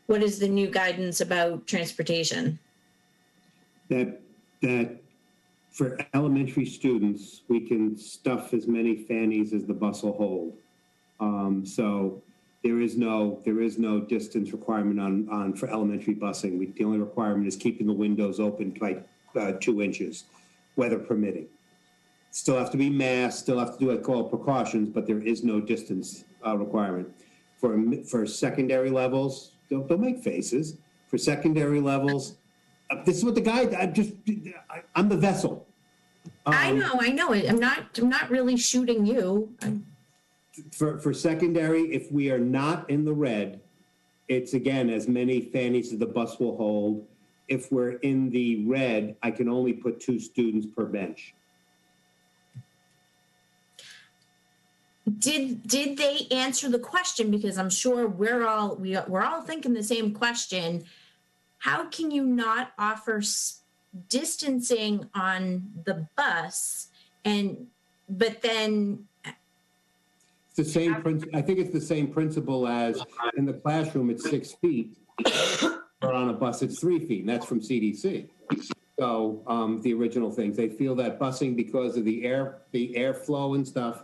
guidance about transportation? That for elementary students, we can stuff as many fannies as the bus will hold. So there is no distance requirement on for elementary busing. The only requirement is keeping the windows open by 2 inches, weather permitting. Still have to be masked, still have to do what I call precautions, but there is no distance requirement. For secondary levels, don't make faces. For secondary levels, this is what the guide. I'm the vessel. I know it. I'm not really shooting you. For secondary, if we are not in the red, it's again as many fannies as the bus will hold. If we're in the red, I can only put 2 students per bench. Did they answer the question? Because I'm sure we're all thinking the same question. How can you not offer distancing on the bus but then it's the same I think it's the same principle as in the classroom it's 6 feet, or on a bus it's 3 feet, and that's from CDC. So the original things, they feel that busing because of the airflow and stuff,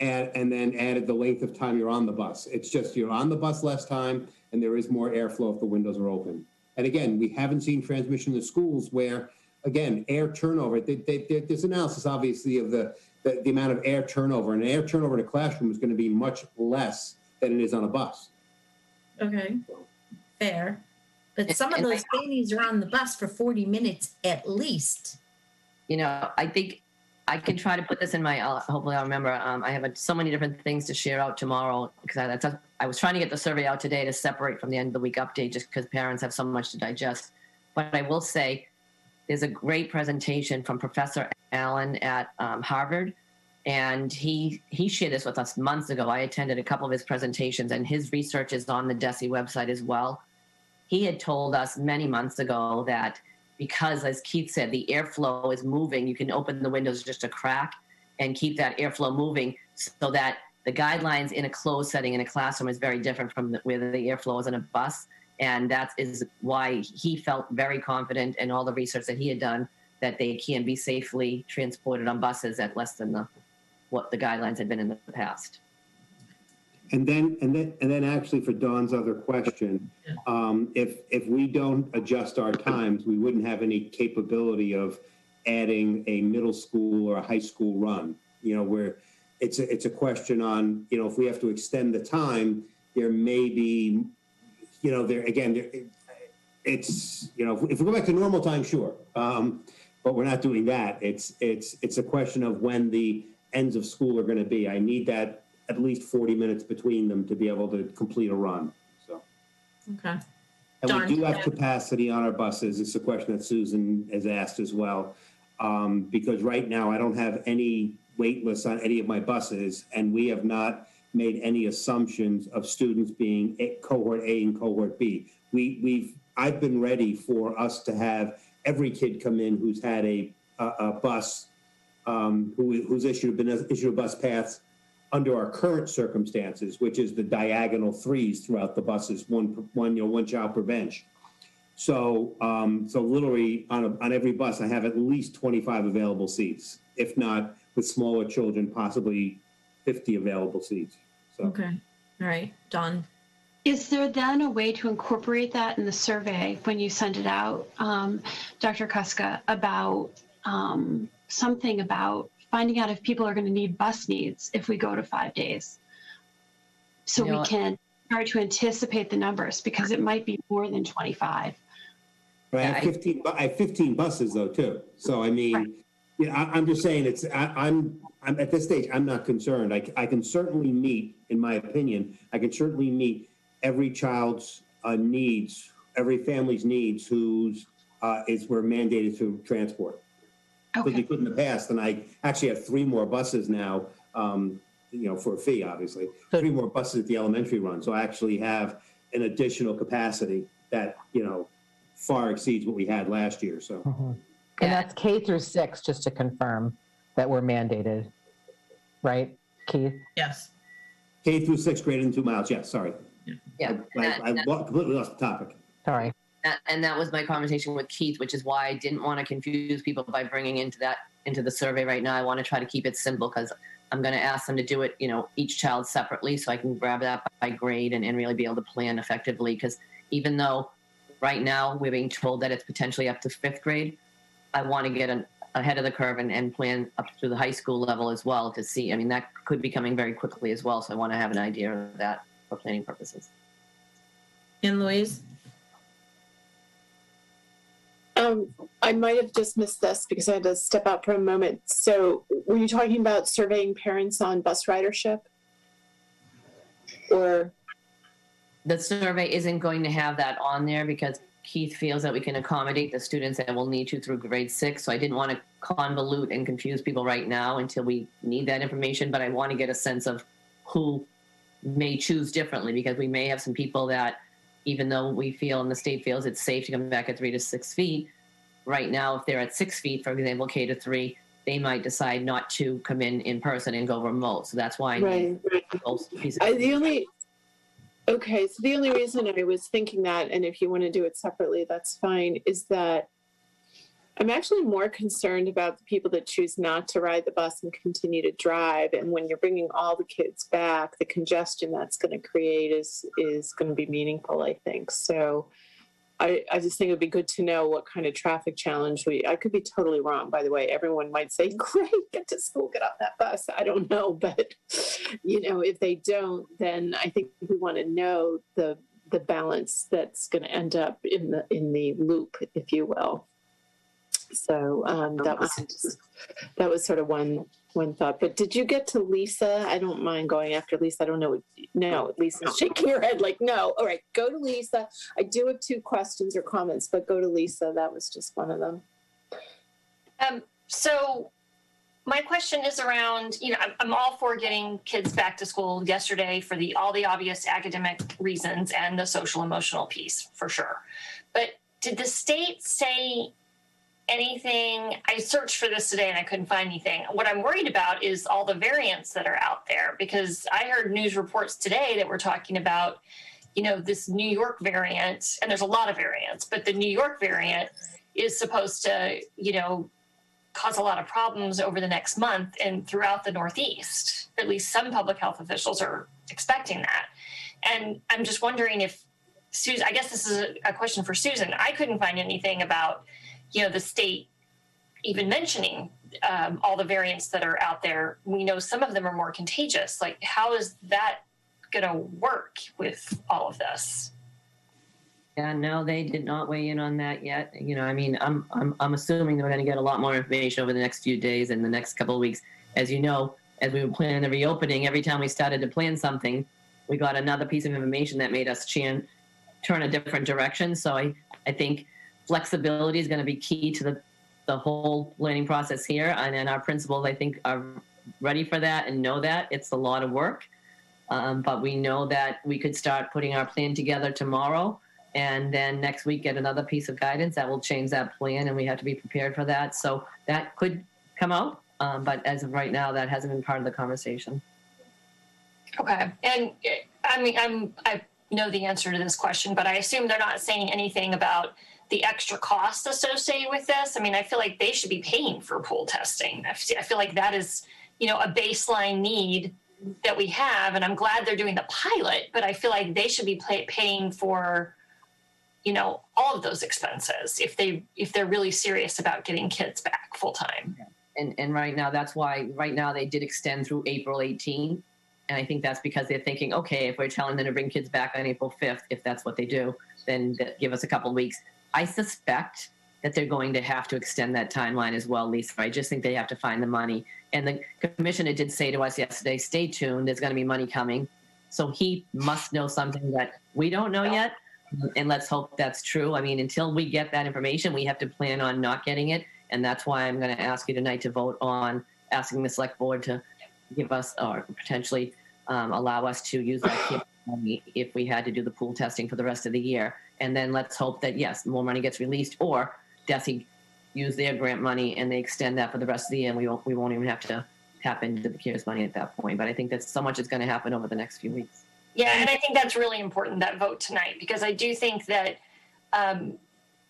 and then added the length of time you're on the bus. It's just you're on the bus less time, and there is more airflow if the windows are open. And again, we haven't seen transmission in the schools where, again, air turnover. There's analysis, obviously, of the amount of air turnover. And air turnover in a classroom is going to be much less than it is on a bus. Okay, fair. But some of those babies are on the bus for 40 minutes at least. I think I can try to put this in my, hopefully I'll remember. I have so many different things to share out tomorrow because I was trying to get the survey out today to separate from the end of the week update just because parents have so much to digest. But I will say there's a great presentation from Professor Allen at Harvard, and he shared this with us months ago. I attended a couple of his presentations, and his research is on the DESE website as well. He had told us many months ago that because, as Keith said, the airflow is moving, you can open the windows just a crack and keep that airflow moving so that the guidelines in a closed setting in a classroom is very different from where the airflow is in a bus. And that is why he felt very confident in all the research that he had done that they can be safely transported on buses at less than what the guidelines had been in the past. And then actually for Dawn's other question, if we don't adjust our times, we wouldn't have any capability of adding a middle school or a high school run, where it's a question on, if we have to extend the time, there may be, it's, if we go back to normal time, sure. But we're not doing that. It's a question of when the ends of school are going to be. I need that at least 40 minutes between them to be able to complete a run. So, okay. And we do have capacity on our buses. It's a question that Susan has asked as well, because right now I don't have any wait lists on any of my buses, and we have not made any assumptions of students being cohort A and cohort B. I've been ready for us to have every kid come in who's had a bus, who's been issued a bus pass under our current circumstances, which is the diagonal 3s throughout the buses, one child per bench. So literally on every bus, I have at least 25 available seats, if not with smaller children, possibly 50 available seats. So. Okay, all right, Dawn. Is there then a way to incorporate that in the survey when you send it out, Dr. Kuska, about something about finding out if people are going to need bus needs if we go to 5 days? So we can start to anticipate the numbers, because it might be more than 25. Right, I have 15 buses though too. So I mean, Right. you know, I'm just saying I'm at this stage, I'm not concerned. I can certainly meet, in my opinion, I can certainly meet every child's needs, every family's needs whose we're mandated to transport. Because we couldn't in the past, and I actually have 3 more buses now, you know, for a fee, obviously. 3 more buses at the elementary run. So I actually have an additional capacity that, you know, far exceeds what we had last year. So, and that's K through 6, just to confirm that we're mandated, right, Keith? Yes. K through 6, greater than 2 miles. Yes, sorry. Yeah. I completely lost the topic. Sorry. And that was my conversation with Keith, which is why I didn't want to confuse people by bringing into the survey right now. I want to try to keep it simple, because I'm going to ask them to do it, you know, each child separately, so I can grab that by grade and really be able to plan effectively. Because even though right now we're being told that it's potentially up to 5th grade, I want to get ahead of the curve and plan up through the high school level as well to see. I mean, that could be coming very quickly as well. So I want to have an idea of that for planning purposes. And Louise? I might have just missed this because I had to step out for a moment. So were you talking about surveying parents on bus ridership? Or? The survey isn't going to have that on there because Keith feels that we can accommodate the students that will need to through grade 6. So I didn't want to convolute and confuse people right now until we need that information, but I want to get a sense of who may choose differently, because we may have some people that, even though we feel and the state feels it's safe to come back at 3 to 6 feet, right now, if they're at 6 feet, for example, K to 3, they might decide not to come in person and go remote. So that's why I need both pieces. Okay, so the only reason I was thinking that, and if you want to do it separately, that's fine, is that I'm actually more concerned about the people that choose not to ride the bus and continue to drive. And when you're bringing all the kids back, the congestion that's going to create is going to be meaningful, I think. So I just think it would be good to know what kind of traffic challenge I could be totally wrong, by the way. Everyone might say, great, get to school, get off that bus. I don't know. But, you know, if they don't, then I think we want to know the balance that's going to end up in the loop, if you will. So that was sort of one thought. But did you get to Lisa? I don't mind going after Lisa. I don't know. No, Lisa's shaking her head like, no. All right, go to Lisa. I do have 2 questions or comments, but go to Lisa. That was just one of them. So my question is around, you know, I'm all for getting kids back to school yesterday for all the obvious academic reasons and the social emotional piece, for sure. But did the state say anything? I searched for this today and I couldn't find anything. What I'm worried about is all the variants that are out there, because I heard news reports today that were talking about, you know, this New York variant, and there's a lot of variants, but the New York variant is supposed to, you know, cause a lot of problems over the next month and throughout the Northeast. At least some public health officials are expecting that. And I'm just wondering if Susan, I guess this is a question for Susan. I couldn't find anything about, you know, the state even mentioning all the variants that are out there. We know some of them are more contagious. Like, how is that going to work with all of this? Yeah, no, they did not weigh in on that yet. You know, I mean, I'm assuming they're going to get a lot more information over the next few days and the next couple of weeks. As you know, as we were planning the reopening, every time we started to plan something, we got another piece of information that made us turn a different direction. So I think flexibility is going to be key to the whole planning process here. And then our principals, I think, are ready for that and know that it's a lot of work. But we know that we could start putting our plan together tomorrow, and then next week get another piece of guidance that will change that plan, and we have to be prepared for that. So that could come out. But as of right now, that hasn't been part of the conversation. Okay. And I mean, I know the answer to this question, but I assume they're not saying anything about the extra cost associated with this. I mean, I feel like they should be paying for pool testing. I feel like that is, you know, a baseline need that we have, and I'm glad they're doing the pilot, but I feel like they should be paying for, all of those expenses if they're really serious about getting kids back full time. And right now, that's why right now they did extend through April 18th. And I think that's because they're thinking, okay, if we're telling them to bring kids back on April 5th, if that's what they do, then give us a couple of weeks. I suspect that they're going to have to extend that timeline as well, Lisa. I just think they have to find the money. And the commissioner did say to us yesterday, stay tuned, there's going to be money coming. So he must know something that we don't know yet. And let's hope that's true. I mean, until we get that information, we have to plan on not getting it. And that's why I'm going to ask you tonight to vote on asking the select board to give us or potentially allow us to use that money if we had to do the pool testing for the rest of the year. And then let's hope that, yes, more money gets released, or DESE use their grant money and they extend that for the rest of the year, and we won't even have to tap into the CARES money at that point. But I think that so much is going to happen over the next few weeks. Yeah, and I think that's really important, that vote tonight, because I do think that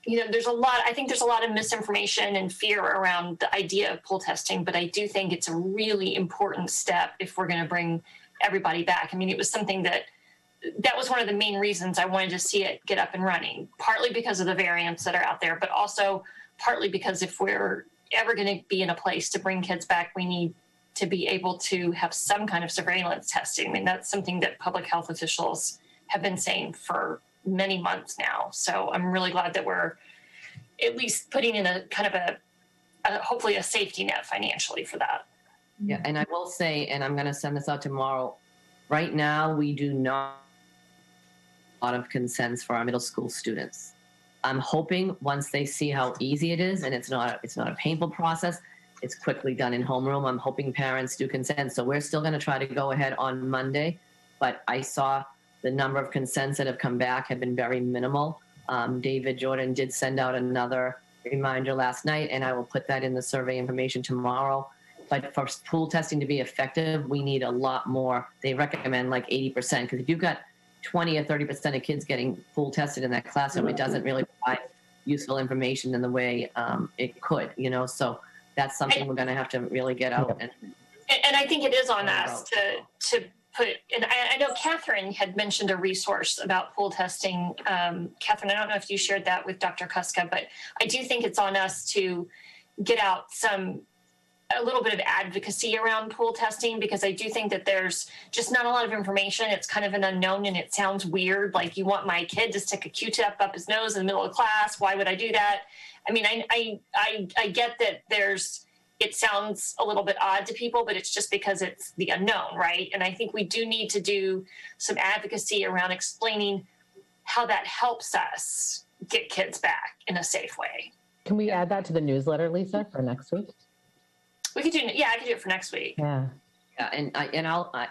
there's a lot of misinformation and fear around the idea of pool testing, but I do think it's a really important step if we're going to bring everybody back. I mean, it was something that was one of the main reasons I wanted to see it get up and running, partly because of the variants that are out there, but also partly because if we're ever going to be in a place to bring kids back, we need to be able to have some kind of surveillance testing. I mean, that's something that public health officials have been saying for many months now. So I'm really glad that we're at least putting in a kind of a hopefully a safety net financially for that. Yeah, and I will say, and I'm going to send this out tomorrow, right now we do not a lot of consents for our middle school students. I'm hoping once they see how easy it is, and it's not a painful process, it's quickly done in homeroom. I'm hoping parents do consent. So we're still going to try to go ahead on Monday, but I saw the number of consents that have come back have been very minimal. David Jordan did send out another reminder last night, and I will put that in the survey information tomorrow. But for pool testing to be effective, we need a lot more. They recommend like 80%, because if you've got 20 or 30% of kids getting pool tested in that classroom, it doesn't really provide useful information in the way it could, So that's something we're going to have to really get out. And I think it is on us to put, and I know Catherine had mentioned a resource about pool testing. Catherine, I don't know if you shared that with Dr. Kuska, but I do think it's on us to get out a little bit of advocacy around pool testing, because I do think that there's just not a lot of information. It's kind of an unknown, and it sounds weird. Like, you want my kid to stick a Q-tip up his nose in the middle of class. Why would I do that? I mean, I get that it sounds a little bit odd to people, but it's just because it's the unknown, right? And I think we do need to do some advocacy around explaining how that helps us get kids back in a safe way. Can we add that to the newsletter, Lisa, for next week? We could do, yeah, I could do it for next week. Yeah. Yeah, and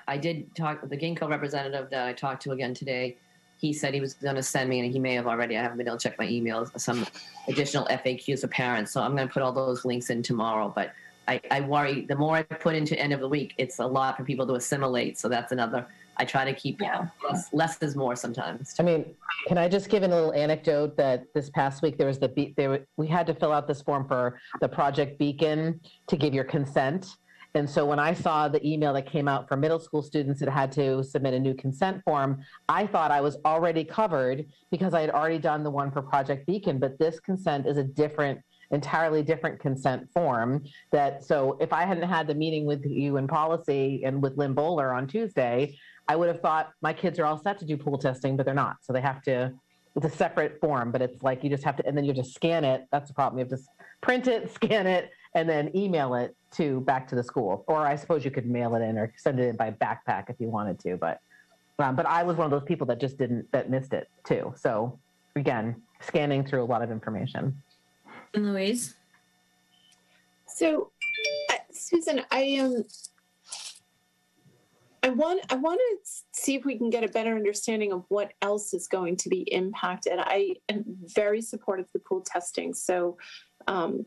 I did talk with the Ginkgo representative that I talked to again today. He said he was going to send me, and he may have already, I haven't been able to check my emails, some additional FAQs for parents. So I'm going to put all those links in tomorrow. But I worry, the more I put into end of the week, it's a lot for people to assimilate. So that's another, I try to keep less is more sometimes. I mean, can I just give a little anecdote that this past week there was we had to fill out this form for the Project Beacon to give your consent. And so when I saw the email that came out for middle school students that had to submit a new consent form, I thought I was already covered because I had already done the one for Project Beacon, but this consent is a entirely different consent form. So if I hadn't had the meeting with you in policy and with Lynn Bowler on Tuesday, I would have thought my kids are all set to do pool testing, but they're not. So they have to, it's a separate form, but it's like you just have to, and then you just scan it. That's the problem. You have to print it, scan it, and then email it back to the school. Or I suppose you could mail it in or send it in by backpack if you wanted to. But I was one of those people that missed it too. So again, scanning through a lot of information. And Louise? So, Susan, I want to see if we can get a better understanding of what else is going to be impacted. I am very supportive of the pool testing, so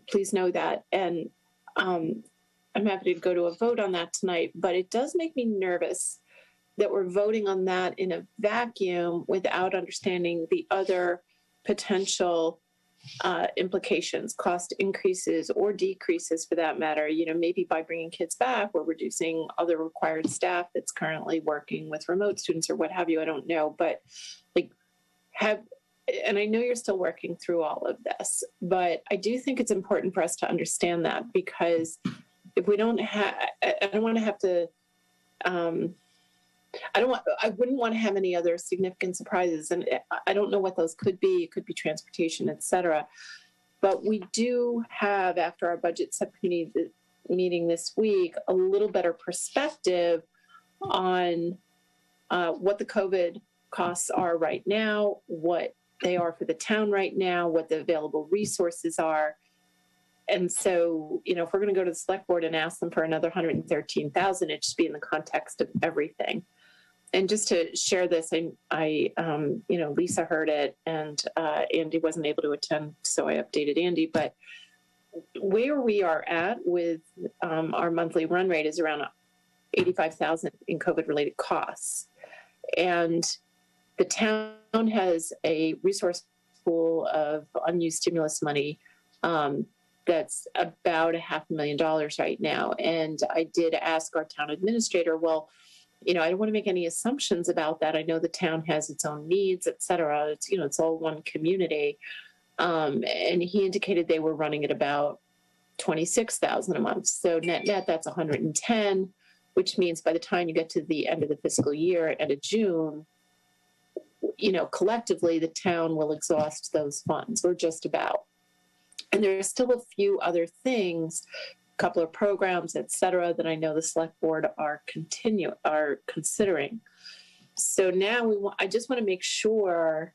please know that. And I'm happy to go to a vote on that tonight, but it does make me nervous that we're voting on that in a vacuum without understanding the other potential implications, cost increases or decreases for that matter. Maybe by bringing kids back, we're reducing other required staff that's currently working with remote students or what have you. I don't know, but and I know you're still working through all of this, but I do think it's important for us to understand that, because if we don't have, I don't want to have to, I wouldn't want to have any other significant surprises. And I don't know what those could be. It could be transportation, et cetera. But we do have, after our budget subcommittee meeting this week, a little better perspective on what the COVID costs are right now, what they are for the town right now, what the available resources are. And so, if we're going to go to the select board and ask them for another $113,000, it should be in the context of everything. And just to share this, I Lisa heard it, and Andy wasn't able to attend, so I updated Andy. But where we are at with our monthly run rate is around $85,000 in COVID-related costs, and the town has a resource pool of unused stimulus money that's about $500,000 right now. And I did ask our town administrator, well, I don't want to make any assumptions about that. I know the town has its own needs, et cetera. It's all one community. And he indicated they were running at about $26,000 a month. So net, that's 110, which means by the time you get to the end of the fiscal year, end of June, collectively the town will exhaust those funds, or just about. And there are still a few other things, a couple of programs, et cetera, that I know the select board are considering. So now I just want to make sure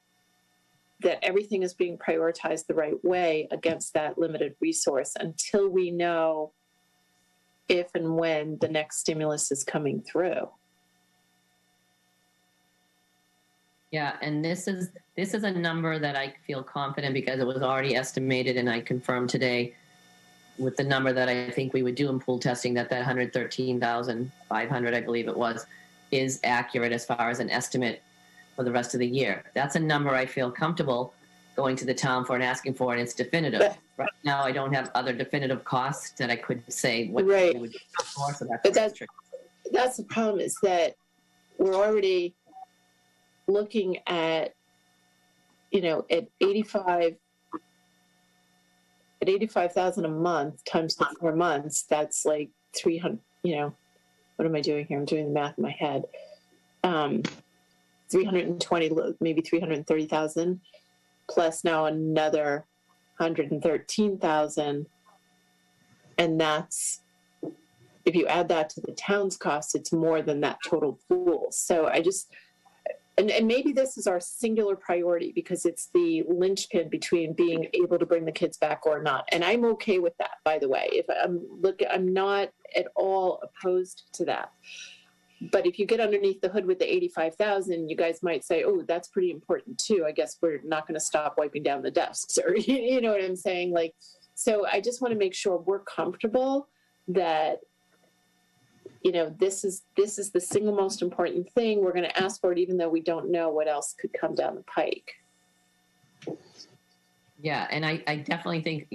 that everything is being prioritized the right way against that limited resource until we know if and when the next stimulus is coming through. Yeah, and this is a number that I feel confident because it was already estimated, and I confirmed today with the number that I think we would do in pool testing that 113,500, I believe it was, is accurate as far as an estimate for the rest of the year. That's a number I feel comfortable going to the town for and asking for, and it's definitive. Right now, I don't have other definitive costs that I could say what right. we would do for, so that's the problem, is that we're already looking at, at 85,000 a month times the 4 months, that's like 300, what am I doing here? I'm doing the math in my head. 320, maybe 330,000, plus now another 113,000. And that's, if you add that to the town's costs, it's more than that total pool. So I just, and maybe this is our singular priority because it's the linchpin between being able to bring the kids back or not. And I'm okay with that, by the way. If I'm not at all opposed to that. But if you get underneath the hood with the 85,000, you guys might say, oh, that's pretty important too. I guess we're not going to stop wiping down the desks, or you know what I'm saying? So I just want to make sure we're comfortable that, this is the single most important thing. We're going to ask for it, even though we don't know what else could come down the pike. Yeah, and I definitely think,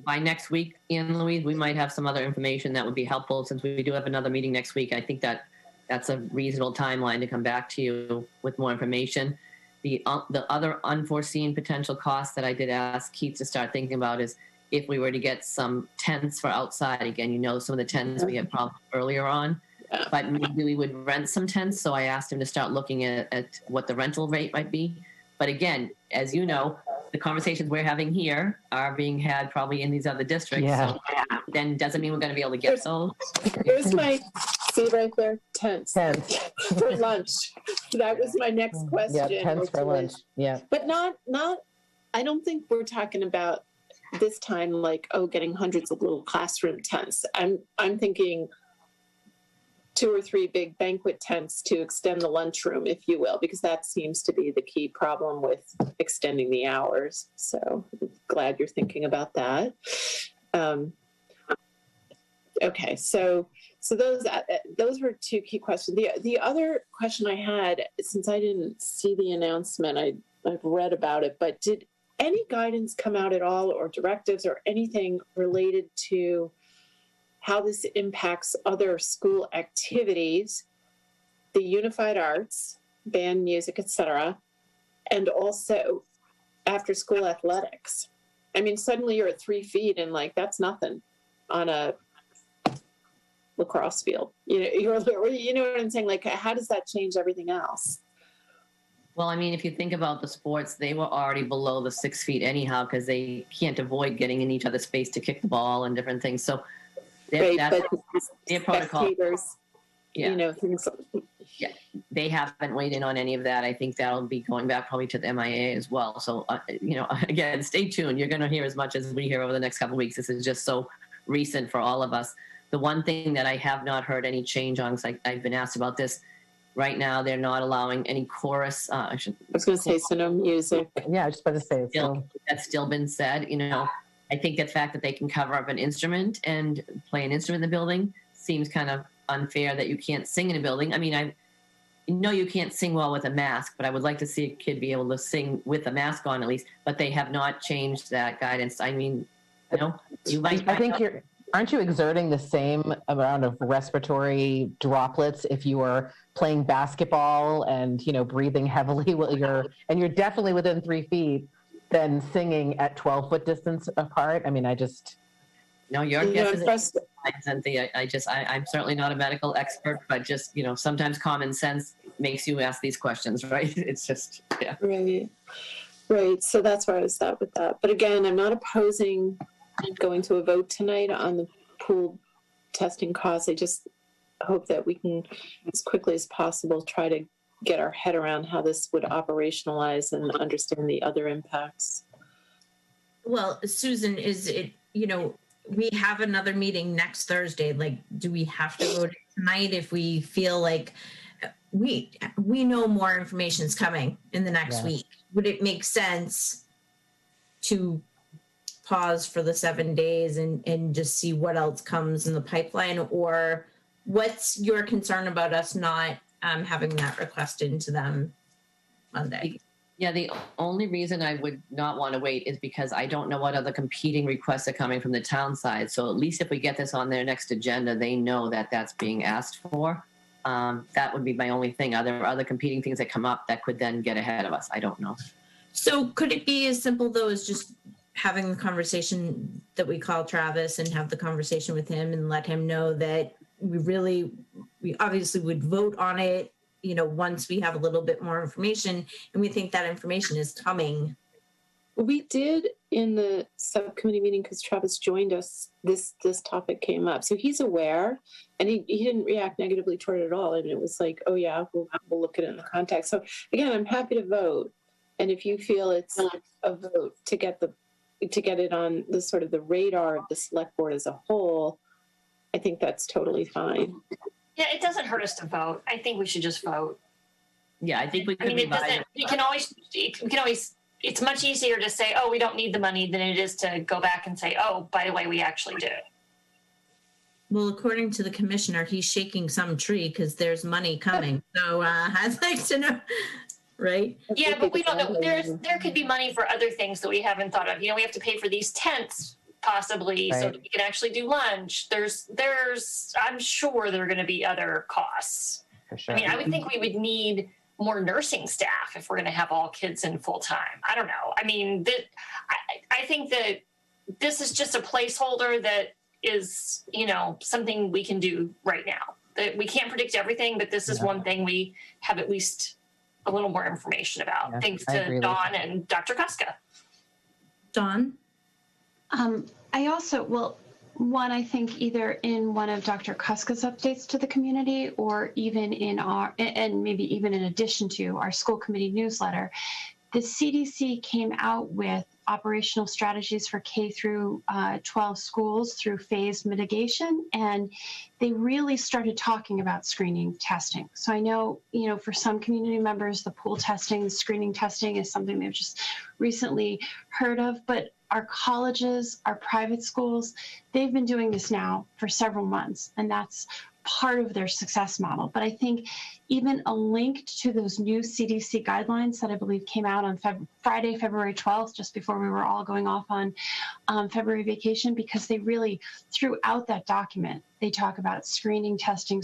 by next week, Anne Louise, we might have some other information that would be helpful since we do have another meeting next week. I think that's a reasonable timeline to come back to you with more information. The other unforeseen potential costs that I did ask Keith to start thinking about is if we were to get some tents for outside. Again, some of the tents we had problems earlier on, but maybe we would rent some tents. So I asked him to start looking at what the rental rate might be. But again, as you know, the conversations we're having here are being had probably in these other districts. Yeah. So then doesn't mean we're going to be able to get those. Here's my, see right there, tents. For lunch. That was my next question. Yeah, tents for lunch. Yeah. But not, I don't think we're talking about this time getting hundreds of little classroom tents. I'm thinking 2 or 3 big banquet tents to extend the lunchroom, if you will, because that seems to be the key problem with extending the hours. So I'm glad you're thinking about that. Okay, so those were 2 key questions. The other question I had, since I didn't see the announcement, I've read about it, but any guidance come out at all, or directives or anything related to how this impacts other school activities, the unified arts, band, music, etc., and also after school athletics? I mean, suddenly you're at 3 feet and like, that's nothing on a lacrosse field. You know what I'm saying? Like, how does that change everything else? Well, I mean, if you think about the sports, they were already below the 6 feet anyhow, because they can't avoid getting in each other's space to kick the ball and different things. So Right, that's but their protocol. spectators, Yeah. you know, things. Yeah, they haven't weighed in on any of that. I think that'll be going back probably to the MIA as well. So, again, stay tuned. You're going to hear as much as we hear over the next couple of weeks. This is just so recent for all of us. The one thing that I have not heard any change on, because I've been asked about this, right now they're not allowing any chorus. I was going to say, so no music. Yeah, I was just about to say. That's still been said. I think the fact that they can cover up an instrument and play an instrument in the building seems kind of unfair that you can't sing in a building. I mean, I know you can't sing well with a mask, but I would like to see a kid be able to sing with a mask on at least, but they have not changed that guidance. I mean, you might. I think aren't you exerting the same amount of respiratory droplets if you are playing basketball and, breathing heavily while you're definitely within 3 feet than singing at 12-foot distance apart? I mean, No, your guess is Cynthia. I'm certainly not a medical expert, but just, sometimes common sense makes you ask these questions, right? It's just, yeah. Right. So that's where I was at with that. But again, I'm not opposing going to a vote tonight on the pool testing costs. I just hope that we can, as quickly as possible, try to get our head around how this would operationalize and understand the other impacts. Well, Susan, is it, we have another meeting next Thursday. Like, do we have to vote tonight if we feel like we know more information is coming in the next week? Would it make sense to pause for the 7 days and just see what else comes in the pipeline? Or what's your concern about us not having that request into them Monday? Yeah, the only reason I would not want to wait is because I don't know what other competing requests are coming from the town side. So at least if we get this on their next agenda, they know that that's being asked for. That would be my only thing. Are there other competing things that come up that could then get ahead of us? I don't know. So could it be as simple, though, as just having the conversation that we call Travis and have the conversation with him and let him know that we obviously would vote on it, once we have a little bit more information, and we think that information is coming? We did in the subcommittee meeting, because Travis joined us, this topic came up. So he's aware, and he didn't react negatively toward it at all. And it was like, oh yeah, we'll look at it in the context. So again, I'm happy to vote. And if you feel it's a vote to get it on the sort of the radar of the select board as a whole, I think that's totally fine. Yeah, it doesn't hurt us to vote. I think we should just vote. Yeah, I think we could. I mean, it doesn't. We can always. It's much easier to say, "Oh, we don't need the money," than it is to go back and say, "Oh, by the way, we actually do." Well, according to the commissioner, he's shaking some tree because there's money coming. So I'd like to know, right? Yeah, but we don't know. There could be money for other things that we haven't thought of. We have to pay for these tents possibly, so that we can actually do lunch. I'm sure there are going to be other costs. For sure. I mean, I would think we would need more nursing staff if we're going to have all kids in full time. I don't know. I mean, I think that this is just a placeholder that is, something we can do right now. That we can't predict everything, but this is one thing we have at least a little more information about, thanks to Dawn and Dr. Kuska. Dawn? I think either in one of Dr. Kuska's updates to the community, or even and maybe even in addition to our school committee newsletter, the CDC came out with operational strategies for K through 12 schools through phased mitigation. And they really started talking about screening testing. So I know, for some community members, the pool testing, the screening testing is something they've just recently heard of, but our colleges, our private schools, they've been doing this now for several months. And that's part of their success model. But I think even a link to those new CDC guidelines that I believe came out on Friday, February 12th, just before we were all going off on February vacation, because they really, throughout that document, they talk about screening, testing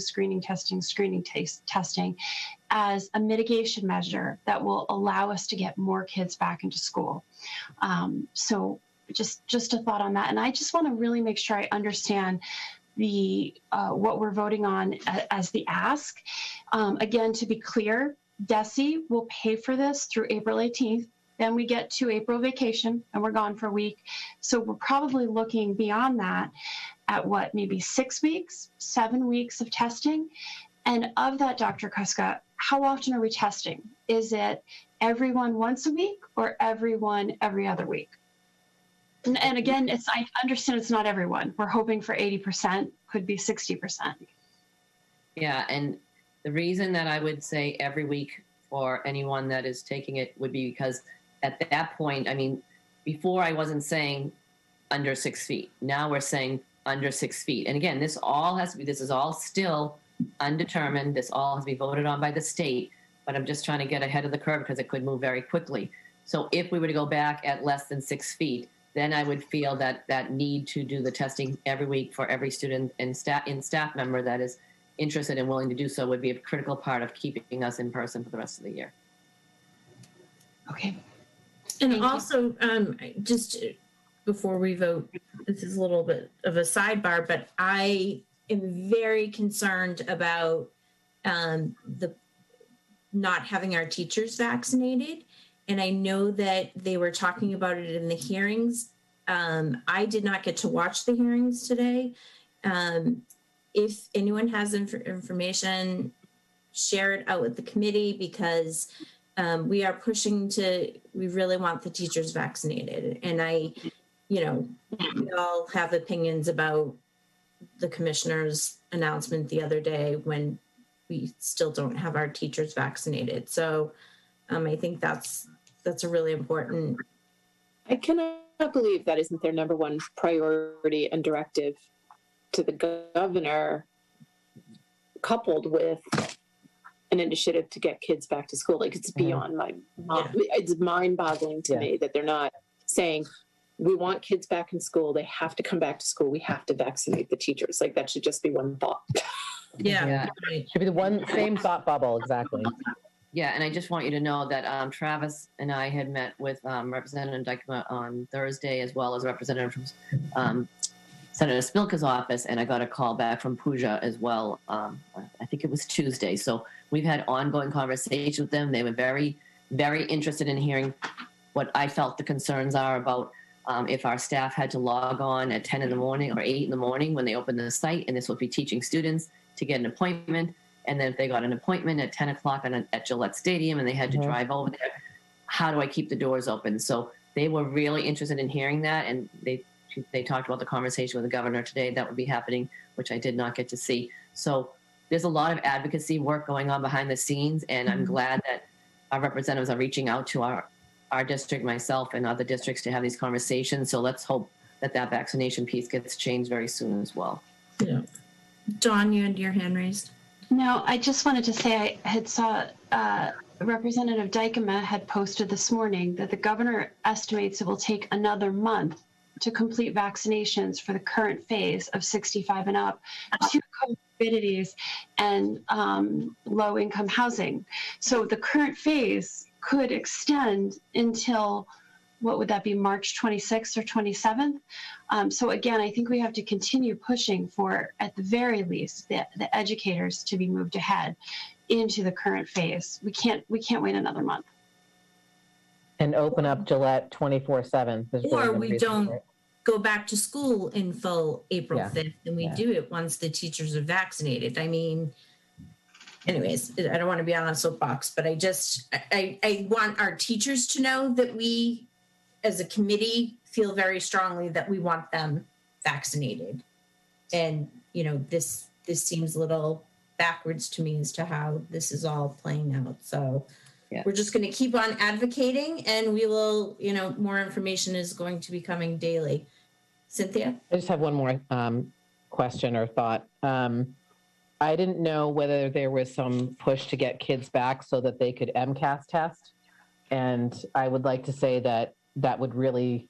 as a mitigation measure that will allow us to get more kids back into school. So just a thought on that. And I just want to really make sure I understand the what we're voting on as the ask. Again, to be clear, DESE will pay for this through April 18th. Then we get to April vacation and we're gone for a week. So we're probably looking beyond that at what, maybe 6 weeks, 7 weeks of testing. And of that, Dr. Kuska, how often are we testing? Is it everyone once a week or everyone every other week? And again, I understand it's not everyone. We're hoping for 80%, could be 60%. Yeah, and the reason that I would say every week for anyone that is taking it would be because at that point, I mean, before I wasn't saying under 6 feet. Now we're saying under 6 feet. And again, this is all still undetermined. This all has to be voted on by the state, but I'm just trying to get ahead of the curve because it could move very quickly. So if we were to go back at less than 6 feet, then I would feel that need to do the testing every week for every student and staff member that is interested and willing to do so would be a critical part of keeping us in person for the rest of the year. Okay. And also, just before we vote, this is a little bit of a sidebar, but I am very concerned about the not having our teachers vaccinated. And I know that they were talking about it in the hearings. I did not get to watch the hearings today. If anyone has information, share it out with the committee because we are pushing we really want the teachers vaccinated. And we all have opinions about the commissioner's announcement the other day when we still don't have our teachers vaccinated. So I think that's a really important. I cannot believe that isn't their number one priority and directive to the governor, coupled with an initiative to get kids back to school. Like it's beyond it's mind-boggling to me that they're not saying, we want kids back in school. They have to come back to school. We have to vaccinate the teachers. Like that should just be one thought. Yeah. Should be the one same thought bubble. Exactly. Yeah, and I just want you to know that Travis and I had met with Representative Dykema on Thursday, as well as a representative from Senator Spilka's office, and I got a call back from Pooja as well. I think it was Tuesday. So we've had ongoing conversations with them. They were very, very interested in hearing what I felt the concerns are about if our staff had to log on at 10 in the morning or 8 in the morning when they open the site, and this would be teaching students to get an appointment. And then if they got an appointment at 10 o'clock at Gillette Stadium and they had to drive over there, how do I keep the doors open? So they were really interested in hearing that. And they talked about the conversation with the governor today that would be happening, which I did not get to see. So there's a lot of advocacy work going on behind the scenes. And I'm glad that our representatives are reaching out to our district, myself and other districts to have these conversations. So let's hope that vaccination piece gets changed very soon as well. Yeah. Dawn, you had your hand raised. No, I just wanted to say I had saw Representative Dykema had posted this morning that the governor estimates it will take another month to complete vaccinations for the current phase of 65 and up to comorbidities and low-income housing. So the current phase could extend until, what would that be, March 26th or 27th? So again, I think we have to continue pushing for, at the very least, the educators to be moved ahead into the current phase. We can't wait another month. And open up Gillette 24/7. Or we don't go back to school in full April 5th, and we do it once the teachers are vaccinated. I mean, anyways, I don't want to be on a soapbox, but I want our teachers to know that we, as a committee, feel very strongly that we want them vaccinated. And, this seems a little backwards to me as to how this is all playing out. So we're just going to keep on advocating, and we will, more information is going to be coming daily. Cynthia? I just have one more question or thought. I didn't know whether there was some push to get kids back so that they could MCAS test. And I would like to say that would really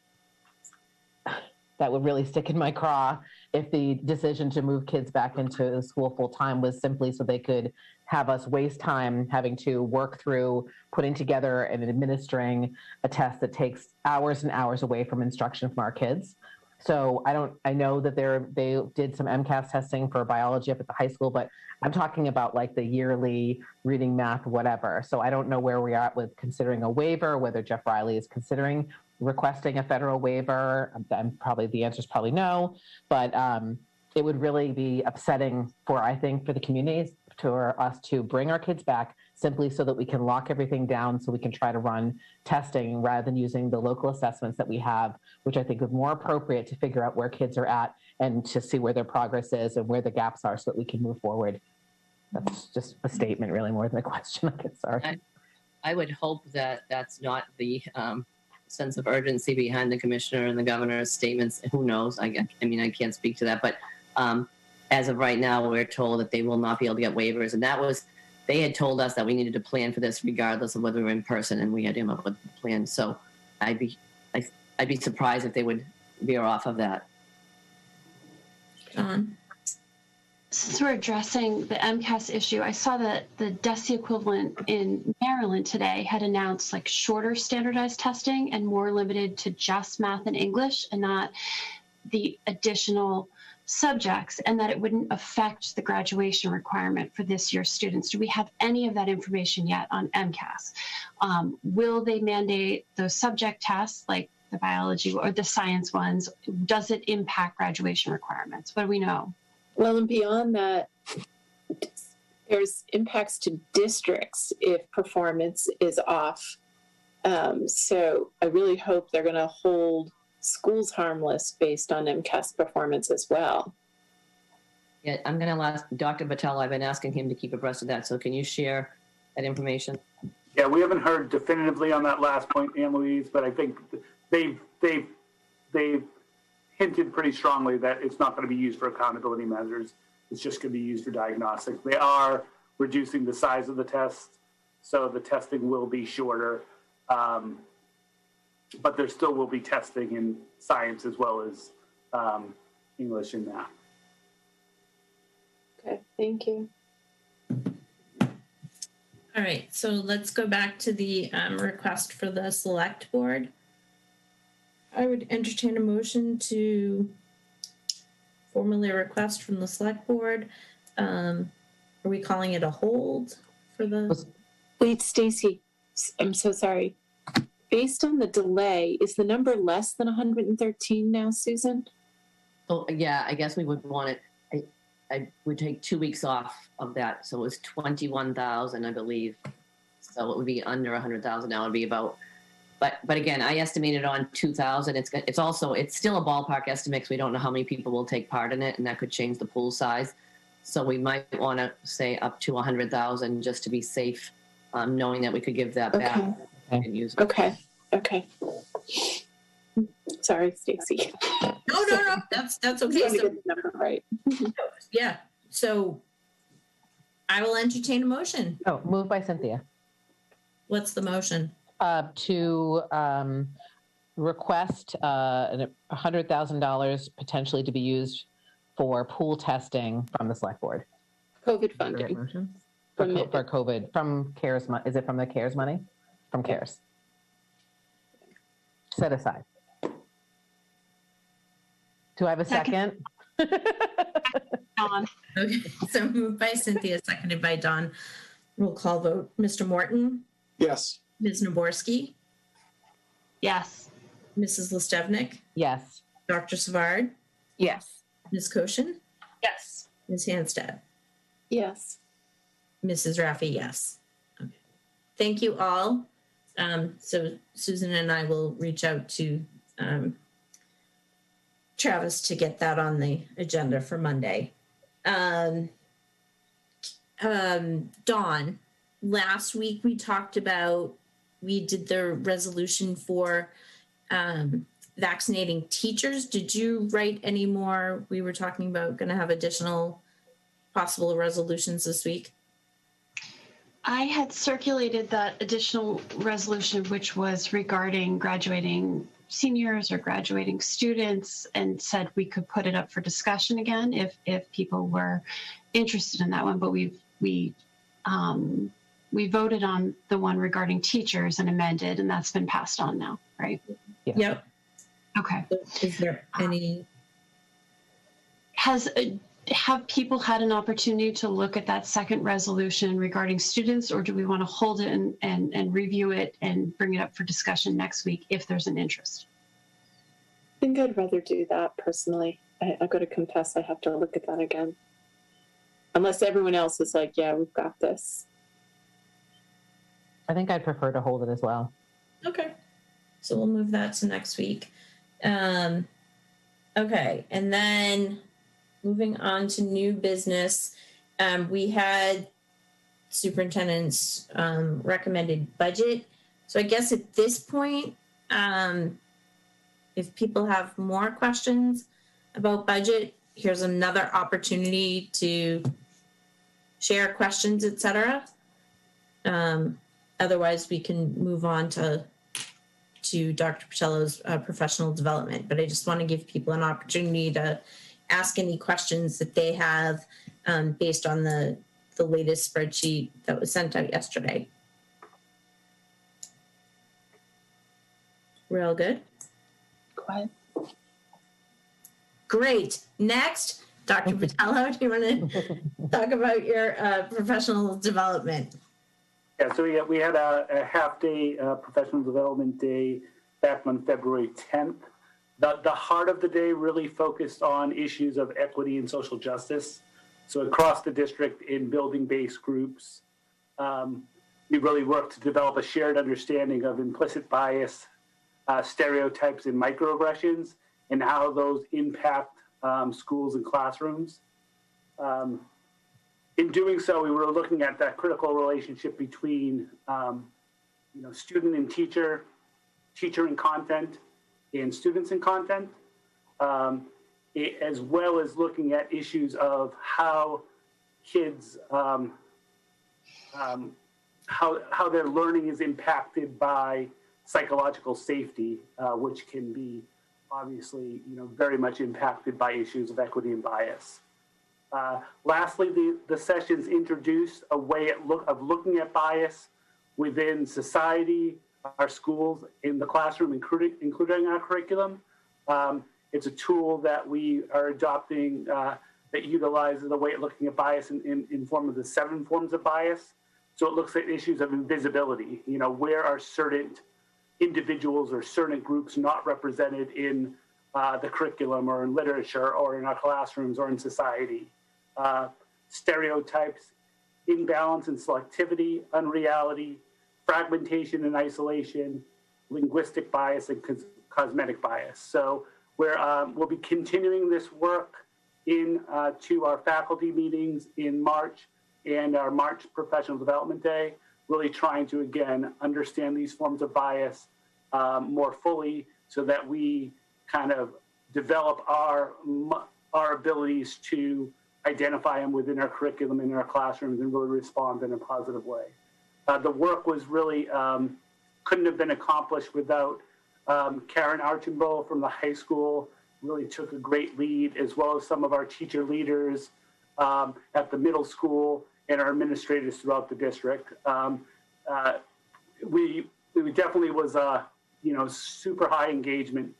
stick in my craw if the decision to move kids back into school full time was simply so they could have us waste time having to work through putting together and administering a test that takes hours and hours away from instruction from our kids. So I know that they did some MCAS testing for biology up at the high school, but I'm talking about like the yearly reading, math, whatever. So I don't know where we are at with considering a waiver, whether Jeff Riley is considering requesting a federal waiver. The answer is probably no, but it would really be upsetting for the communities, for us to bring our kids back simply so that we can lock everything down so we can try to run testing rather than using the local assessments that we have, which I think is more appropriate to figure out where kids are at and to see where their progress is and where the gaps are so that we can move forward. That's just a statement really more than a question, I guess. Sorry. I would hope that that's not the sense of urgency behind the commissioner and the governor's statements. Who knows? I mean, I can't speak to that, but as of right now, we're told that they will not be able to get waivers. And they had told us that we needed to plan for this regardless of whether we were in person, and we had to come up with a plan. So I'd be surprised if they would veer off of that. John? Since we're addressing the MCAS issue, I saw that the DESE equivalent in Maryland today had announced like shorter standardized testing and more limited to just math and English and not the additional subjects, and that it wouldn't affect the graduation requirement for this year's students. Do we have any of that information yet on MCAS? Will they mandate those subject tests like the biology or the science ones? Does it impact graduation requirements? What do we know? Well, and beyond that, there's impacts to districts if performance is off. So I really hope they're going to hold schools harmless based on MCAS performance as well. Yeah, I'm going to ask Dr. Vitello. I've been asking him to keep abreast of that. So can you share that information? Yeah, we haven't heard definitively on that last point, Anne Louise, but I think they've hinted pretty strongly that it's not going to be used for accountability measures. It's just going to be used for diagnostics. They are reducing the size of the test, so the testing will be shorter. But there still will be testing in science as well as English and math. Okay, thank you. All right, so let's go back to the request for the select board. I would entertain a motion to formally request from the select board. Are we calling it a hold for the? Wait, Stacy, I'm so sorry. Based on the delay, is the number less than 113 now, Susan? Oh, yeah, I guess we would want it. I would take 2 weeks off of that. So it was 21,000, I believe. So it would be under 100,000 now. It would be about, but again, I estimated on 2,000. It's still a ballpark estimate because we don't know how many people will take part in it, and that could change the pool size. So we might want to say up to 100,000 just to be safe, knowing that we could give that back and use it. Okay. Sorry, Stacy. No, that's okay. So, right. yeah. So I will entertain a motion. Oh, moved by Cynthia. What's the motion? To request $100,000 potentially to be used for pool testing from the select board. COVID funding. For COVID, from CARES. Is it from the CARES money? From CARES. Set aside. Do I have a second? Dawn. Okay, so moved by Cynthia, seconded by Dawn. Roll call vote. Mr. Morton? Yes. Ms. Naborski? Yes. Mrs. Listevnik? Yes. Dr. Savard? Yes. Ms. Koshin? Yes. Ms. Hanstead? Yes. Mrs. Raffi, yes. Okay. Thank you all. So Susan and I will reach out to Travis to get that on the agenda for Monday. Dawn, last week we did the resolution for vaccinating teachers. Did you write any more? We were talking about going to have additional possible resolutions this week? I had circulated that additional resolution, which was regarding graduating seniors or graduating students, and said we could put it up for discussion again if people were interested in that one. But we voted on the one regarding teachers and amended, and that's been passed on now, right? Yeah. Yep. Okay. Is there any? Have people had an opportunity to look at that second resolution regarding students, or do we want to hold it and review it and bring it up for discussion next week if there's an interest? I think I'd rather do that personally. I've got to confess I have to look at that again. Unless everyone else is like, yeah, we've got this. I think I'd prefer to hold it as well. Okay. So we'll move that to next week. Okay. And then moving on to new business, we had superintendent's recommended budget. So I guess at this point, if people have more questions about budget, here's another opportunity to share questions, etc. Otherwise, we can move on to Dr. Patello's professional development. But I just want to give people an opportunity to ask any questions that they have based on the latest spreadsheet that was sent out yesterday. Real good. Quiet. Great. Next, Dr. Patello, do you want to talk about your professional development? Yeah, so we had a half-day professional development day back on February 10th. The heart of the day really focused on issues of equity and social justice. So across the district in building-based groups, we really worked to develop a shared understanding of implicit bias, stereotypes, and microaggressions, and how those impact schools and classrooms. In doing so, we were looking at that critical relationship between student and teacher, teacher and content, and students and content, as well as looking at issues of how kids, how their learning is impacted by psychological safety, which can be obviously very much impacted by issues of equity and bias. Lastly, the sessions introduced a way of looking at bias within society, our schools, in the classroom, including our curriculum. It's a tool that we are adopting that utilizes a way of looking at bias in form of the 7 forms of bias. So it looks at issues of invisibility. Where are certain individuals or certain groups not represented in the curriculum or in literature or in our classrooms or in society. Stereotypes, imbalance and selectivity, unreality, fragmentation and isolation, linguistic bias, and cosmetic bias. So we'll be continuing this work to our faculty meetings in March and our March Professional Development Day, really trying to, again, understand these forms of bias more fully so that we kind of develop our abilities to identify them within our curriculum, in our classrooms, and really respond in a positive way. The work was really, couldn't have been accomplished without Karen Archambault from the high school, really took a great lead, as well as some of our teacher leaders at the middle school and our administrators throughout the district. We definitely was, super high engagement,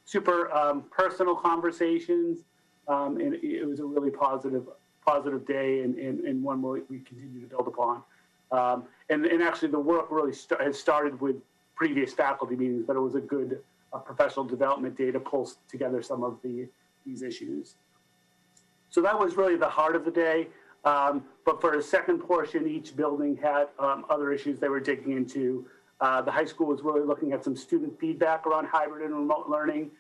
super personal conversations, and it was a really positive day and one we continue to build upon. And actually the work really has started with previous faculty meetings, but it was a good professional development day to pull together some of these issues. So that was really the heart of the day. But for the second portion, each building had other issues they were digging into. The high school was really looking at some student feedback around hybrid and remote learning,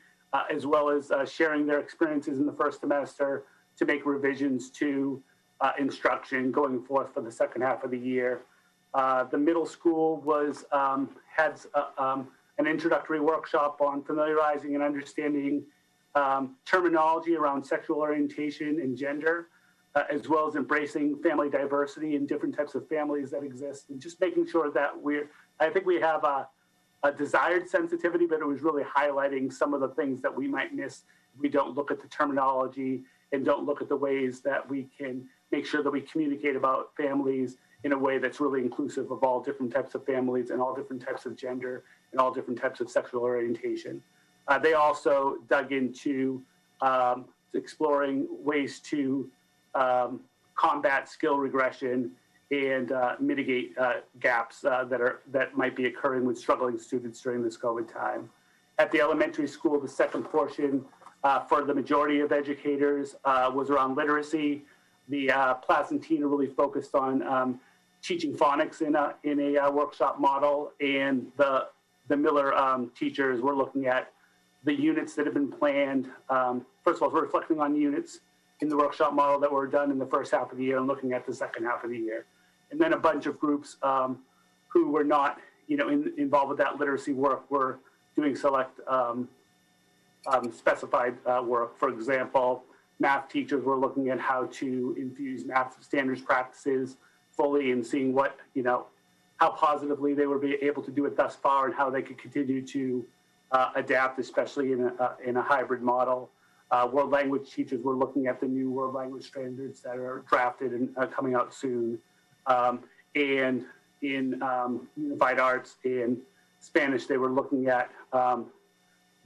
as well as sharing their experiences in the first semester to make revisions to instruction going forth for the second half of the year. The middle school had an introductory workshop on familiarizing and understanding terminology around sexual orientation and gender. as well as embracing family diversity and different types of families that exist, and just making sure that I think we have a desired sensitivity, but it was really highlighting some of the things that we might miss if we don't look at the terminology and don't look at the ways that we can make sure that we communicate about families in a way that's really inclusive of all different types of families and all different types of gender and all different types of sexual orientation. They also dug into exploring ways to combat skill regression and mitigate gaps that might be occurring with struggling students during this COVID time. At the elementary school, the second portion for the majority of educators was around literacy. The Placentina really focused on teaching phonics in a workshop model, and the Miller teachers were looking at the units that have been planned. First of all, we're reflecting on units in the workshop model that were done in the first half of the year and looking at the second half of the year. And then a bunch of groups who were not, involved with that literacy work were doing select specified work. For example, math teachers were looking at how to infuse math standards practices fully and seeing what, how positively they would be able to do it thus far and how they could continue to adapt, especially in a hybrid model. World language teachers were looking at the new world language standards that are drafted and coming out soon. And in unified arts and Spanish, they were looking at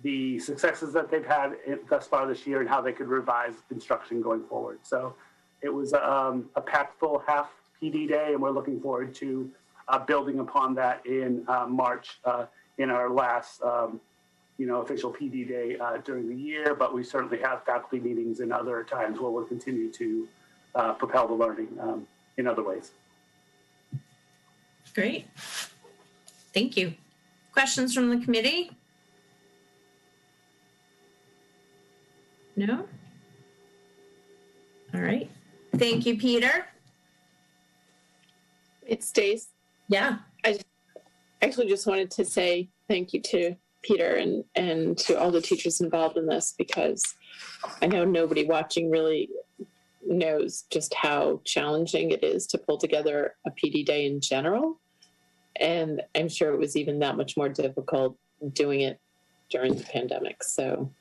the successes that they've had thus far this year and how they could revise instruction going forward. So it was a packed full half PD day, and we're looking forward to building upon that in March in our last official PD day during the year, but we certainly have faculty meetings and other times where we'll continue to propel the learning in other ways. Great. Thank you. Questions from the committee? No? All right. Thank you, Peter. It stays. Yeah. I actually just wanted to say thank you to Peter and to all the teachers involved in this, because I know nobody watching really knows just how challenging it is to pull together a PD day in general. And I'm sure it was even that much more difficult doing it during the pandemic. So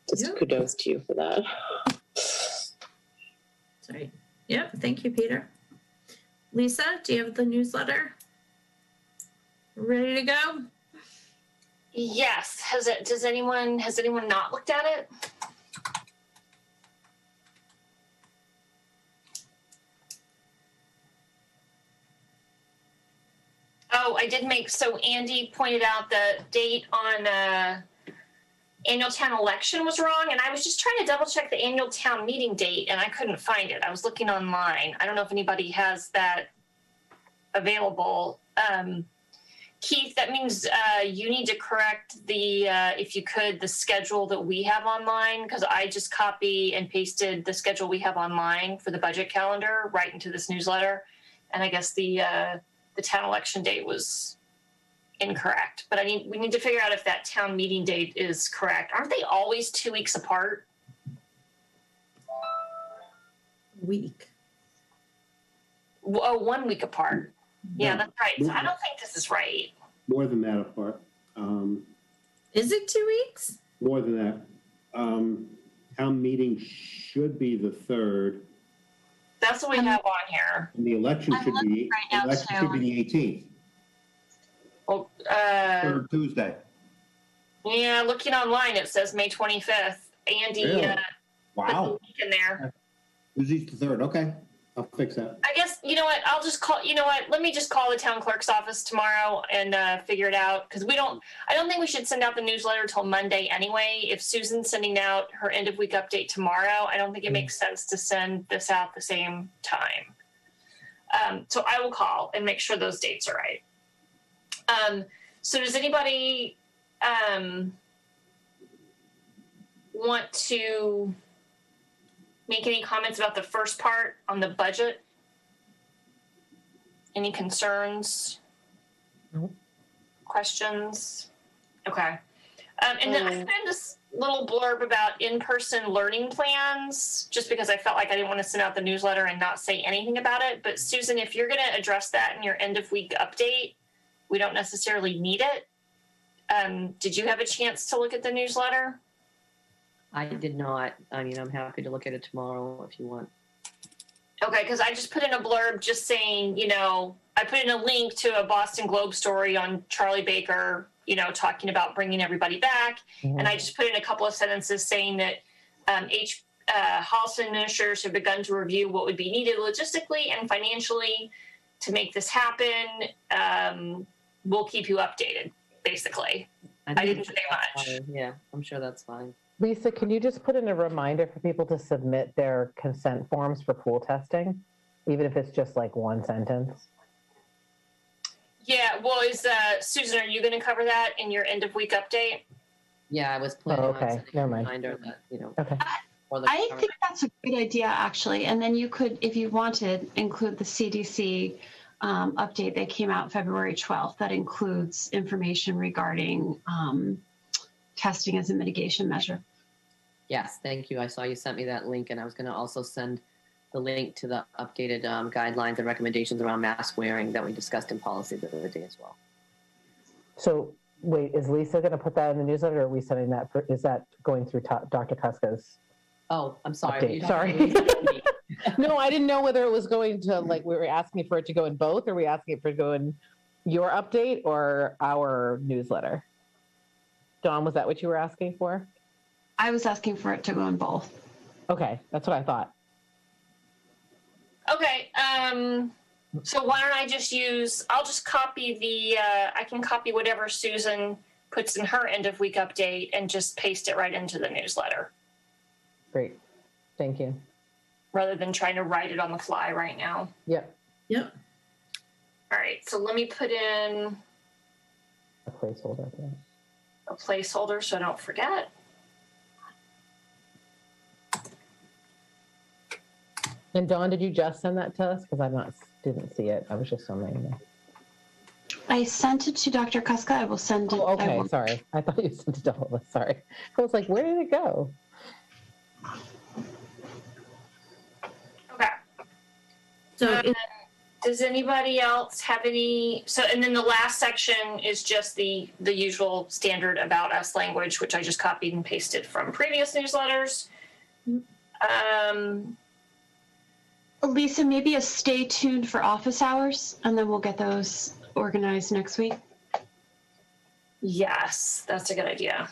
just kudos to you for that. Sorry. Yep. Thank you, Peter. Lisa, do you have the newsletter ready to go? Yes. Has anyone not looked at it? Oh, I did so Andy pointed out the date on annual town election was wrong, and I was just trying to double check the annual town meeting date, and I couldn't find it. I was looking online. I don't know if anybody has that available. Keith, that means you need to correct the, if you could, the schedule that we have online, because I just copy and pasted the schedule we have online for the budget calendar right into this newsletter, and I guess the town election date was incorrect. But we need to figure out if that town meeting date is correct. Aren't they always 2 weeks apart? Week. Oh, 1 week apart. Yeah, that's right. So I don't think this is right. More than that apart. Is it 2 weeks? More than that. Town meeting should be the 3rd. That's what we have on here. And the election should be the 18th. Well, 3rd Tuesday. Yeah, looking online, it says May 25th. Andy, Really? put the Wow. week in there. Tuesday's the 3rd. Okay. I'll fix that. I guess, you know what, let me just call the town clerk's office tomorrow and figure it out, because I don't think we should send out the newsletter till Monday anyway. If Susan's sending out her end of week update tomorrow, I don't think it makes sense to send this out the same time. So I will call and make sure those dates are right. So does anybody want to make any comments about the first part on the budget? Any concerns? Nope. Questions? Okay. And then little blurb about in-person learning plans, just because I felt like I didn't want to send out the newsletter and not say anything about it. But Susan, if you're going to address that in your end of week update, we don't necessarily need it. Did you have a chance to look at the newsletter? I did not. I mean, I'm happy to look at it tomorrow if you want. Okay, because I just put in a blurb just saying, you know, I put in a link to a Boston Globe story on Charlie Baker, you know, talking about bringing everybody back. Mhm. And I just put in a couple of sentences saying that Holliston administrators have begun to review what would be needed logistically and financially to make this happen. We'll keep you updated, basically. I didn't say much. Yeah, I'm sure that's fine. Lisa, can you just put in a reminder for people to submit their consent forms for pool testing, even if it's just like one sentence? Yeah, well, Susan, are you going to cover that in your end of week update? Yeah, I was planning on okay. sending Never a mind. reminder that, you know. Okay. for the I current- think that's a good idea, actually. And then you could, if you wanted, include the CDC update that came out February 12th that includes information regarding testing as a mitigation measure. Yes, thank you. I saw you sent me that link, and I was going to also send the link to the updated guidelines and recommendations around mask wearing that we discussed in policy the other day as well. So wait, is Lisa going to put that in the newsletter, or are we sending that is that going through Dr. Kuska's? Oh, I'm sorry. Update. Sorry. No, I didn't know whether it was going to, like, we were asking for it to go in both, or we asking for it to go in your update or our newsletter? Dawn, was that what you were asking for? I was asking for it to go in both. Okay, that's what I thought. Okay, so why don't I I'll just copy I can copy whatever Susan puts in her end of week update and just paste it right into the newsletter Great. Thank you. rather than trying to write it on the fly right now. Yep. Yep. All right, so let me put in A placeholder. Yeah. a placeholder so I don't forget. And Dawn, did you just send that to us? Because didn't see it. I was just on my email. I sent it to Dr. Kuska. I will send it. Oh, I okay. will- Sorry. I thought you sent it to all of us. Sorry. I was like, where did it go? Okay. So Does anybody else have any? So, and then the last section is just the usual standard about us language, which I just copied and pasted from previous newsletters. Lisa, maybe a stay tuned for office hours, and then we'll get those organized next week. Yes, that's a good idea.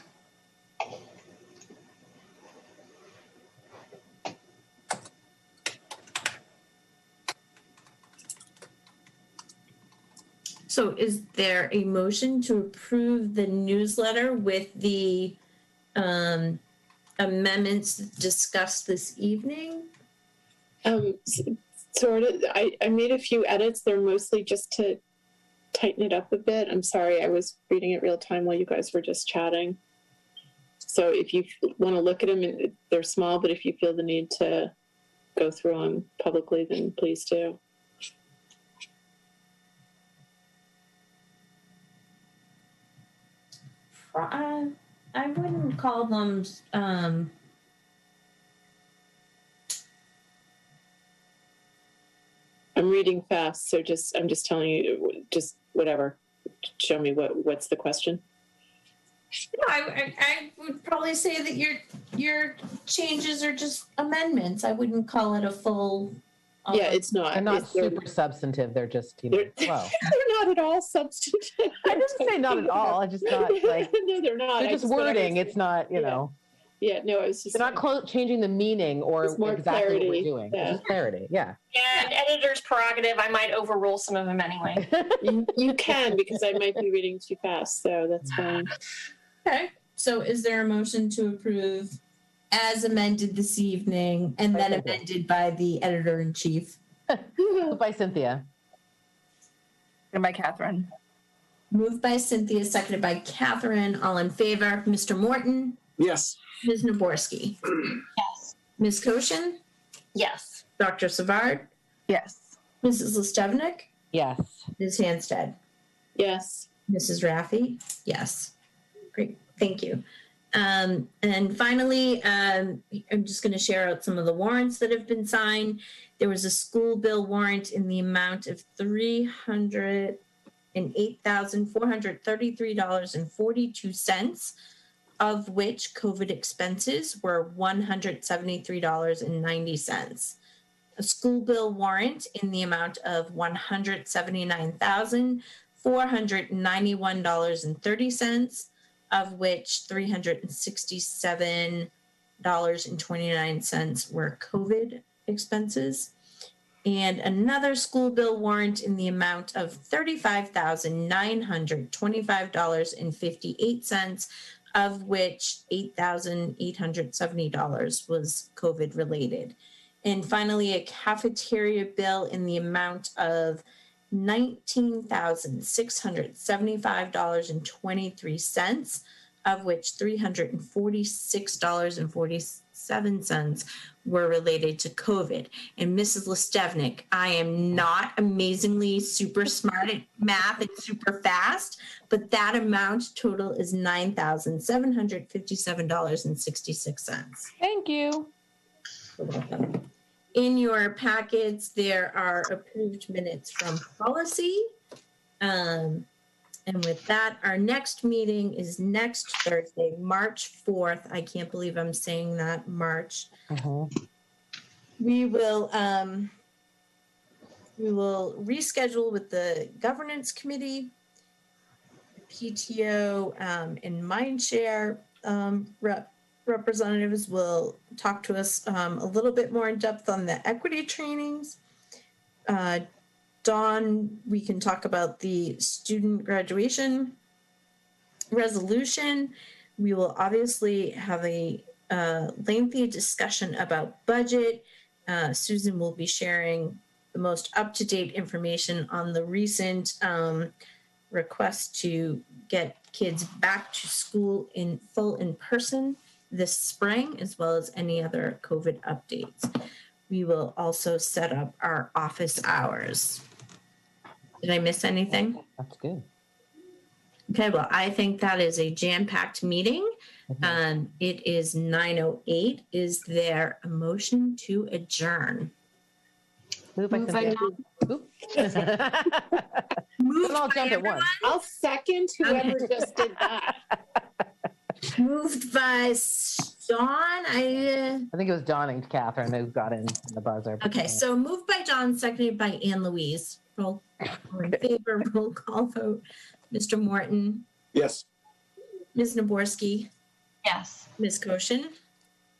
So is there a motion to approve the newsletter with the amendments discussed this evening? Sort of. I made a few edits. They're mostly just to tighten it up a bit. I'm sorry. I was reading it real time while you guys were just chatting. So if you want to look at them, they're small, but if you feel the need to go through them publicly, then please do. I wouldn't call them I'm reading fast, so I'm just telling you, just whatever. Show me what's the question. No, I would probably say that your changes are just amendments. I wouldn't call it a full. Yeah, it's not. They're not super substantive. They're just, slow. They're not at all substantive. I didn't say not at all. I just not like. No, they're not. They're just wording. It's not, you know. Yeah, no, I was just. They're not changing the meaning or more exactly clarity. what we're doing. Yeah. It's just clarity. Yeah. And editor's prerogative, I might overrule some of them anyway. You can, because I might be reading too fast, so that's fine. Okay. So is there a motion to approve as amended this evening and then amended by the editor-in-chief? Moved by Cynthia. And by Catherine. Moved by Cynthia, seconded by Catherine. All in favor. Mr. Morton, Yes. Ms. Naborski, Yes. Ms. Koshin, Yes. Dr. Savard, Yes. Mrs. Listevnik, Yes. Ms. Hanstead, Yes. Mrs. Raffi. Yes. Great. Thank you. And finally, I'm just going to share out some of the warrants that have been signed. There was a school bill warrant in the amount of $308,433.42, of which COVID expenses were $173.90. A school bill warrant in the amount of $179,491.30, of which $367.29 were COVID expenses. And another school bill warrant in the amount of $35,925.58, of which $8,870 was COVID related. And finally, a cafeteria bill in the amount of $19,675.23, of which $346.47 were related to COVID. And Mrs. Listevnik, I am not amazingly super smart at math and super fast, but that amount total is $9,757.66. Thank you. You're welcome. In your packets, there are approved minutes from policy. And with that, our next meeting is next Thursday, March 4th. I can't believe I'm saying that, March. We will reschedule with the governance committee, PTO, and Mindshare representatives will talk to us a little bit more in depth on the equity trainings. Dawn, we can talk about the student graduation resolution. We will obviously have a lengthy discussion about budget. Susan will be sharing the most up-to-date information on the recent request to get kids back to school in person this spring, as well as any other COVID updates. We will also set up our office hours. Did I miss anything? That's good. Okay, well, I think that is a jam-packed meeting. It is 9:08. Is there a motion to adjourn? Move by Cynthia. Moved all by jump at once. I'll second whoever just did that. Moved by Dawn. I think it was John and Catherine who got in the buzzer. Okay, so moved by John, seconded by Anne Louise. All in favor, roll call vote. Mr. Morton, Yes. Ms. Naborski, Yes. Ms. Koshin,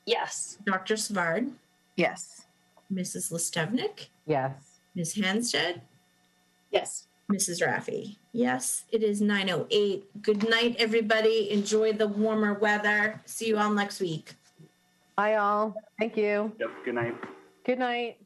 Yes. Dr. Savard, Yes. Mrs. Listevnik, Yes. Ms. Hanstead, Yes. Mrs. Raffi. Yes, it is 9:08. Good night, everybody. Enjoy the warmer weather. See you all next week. Bye, all. Thank you. Yep, good night. Good night.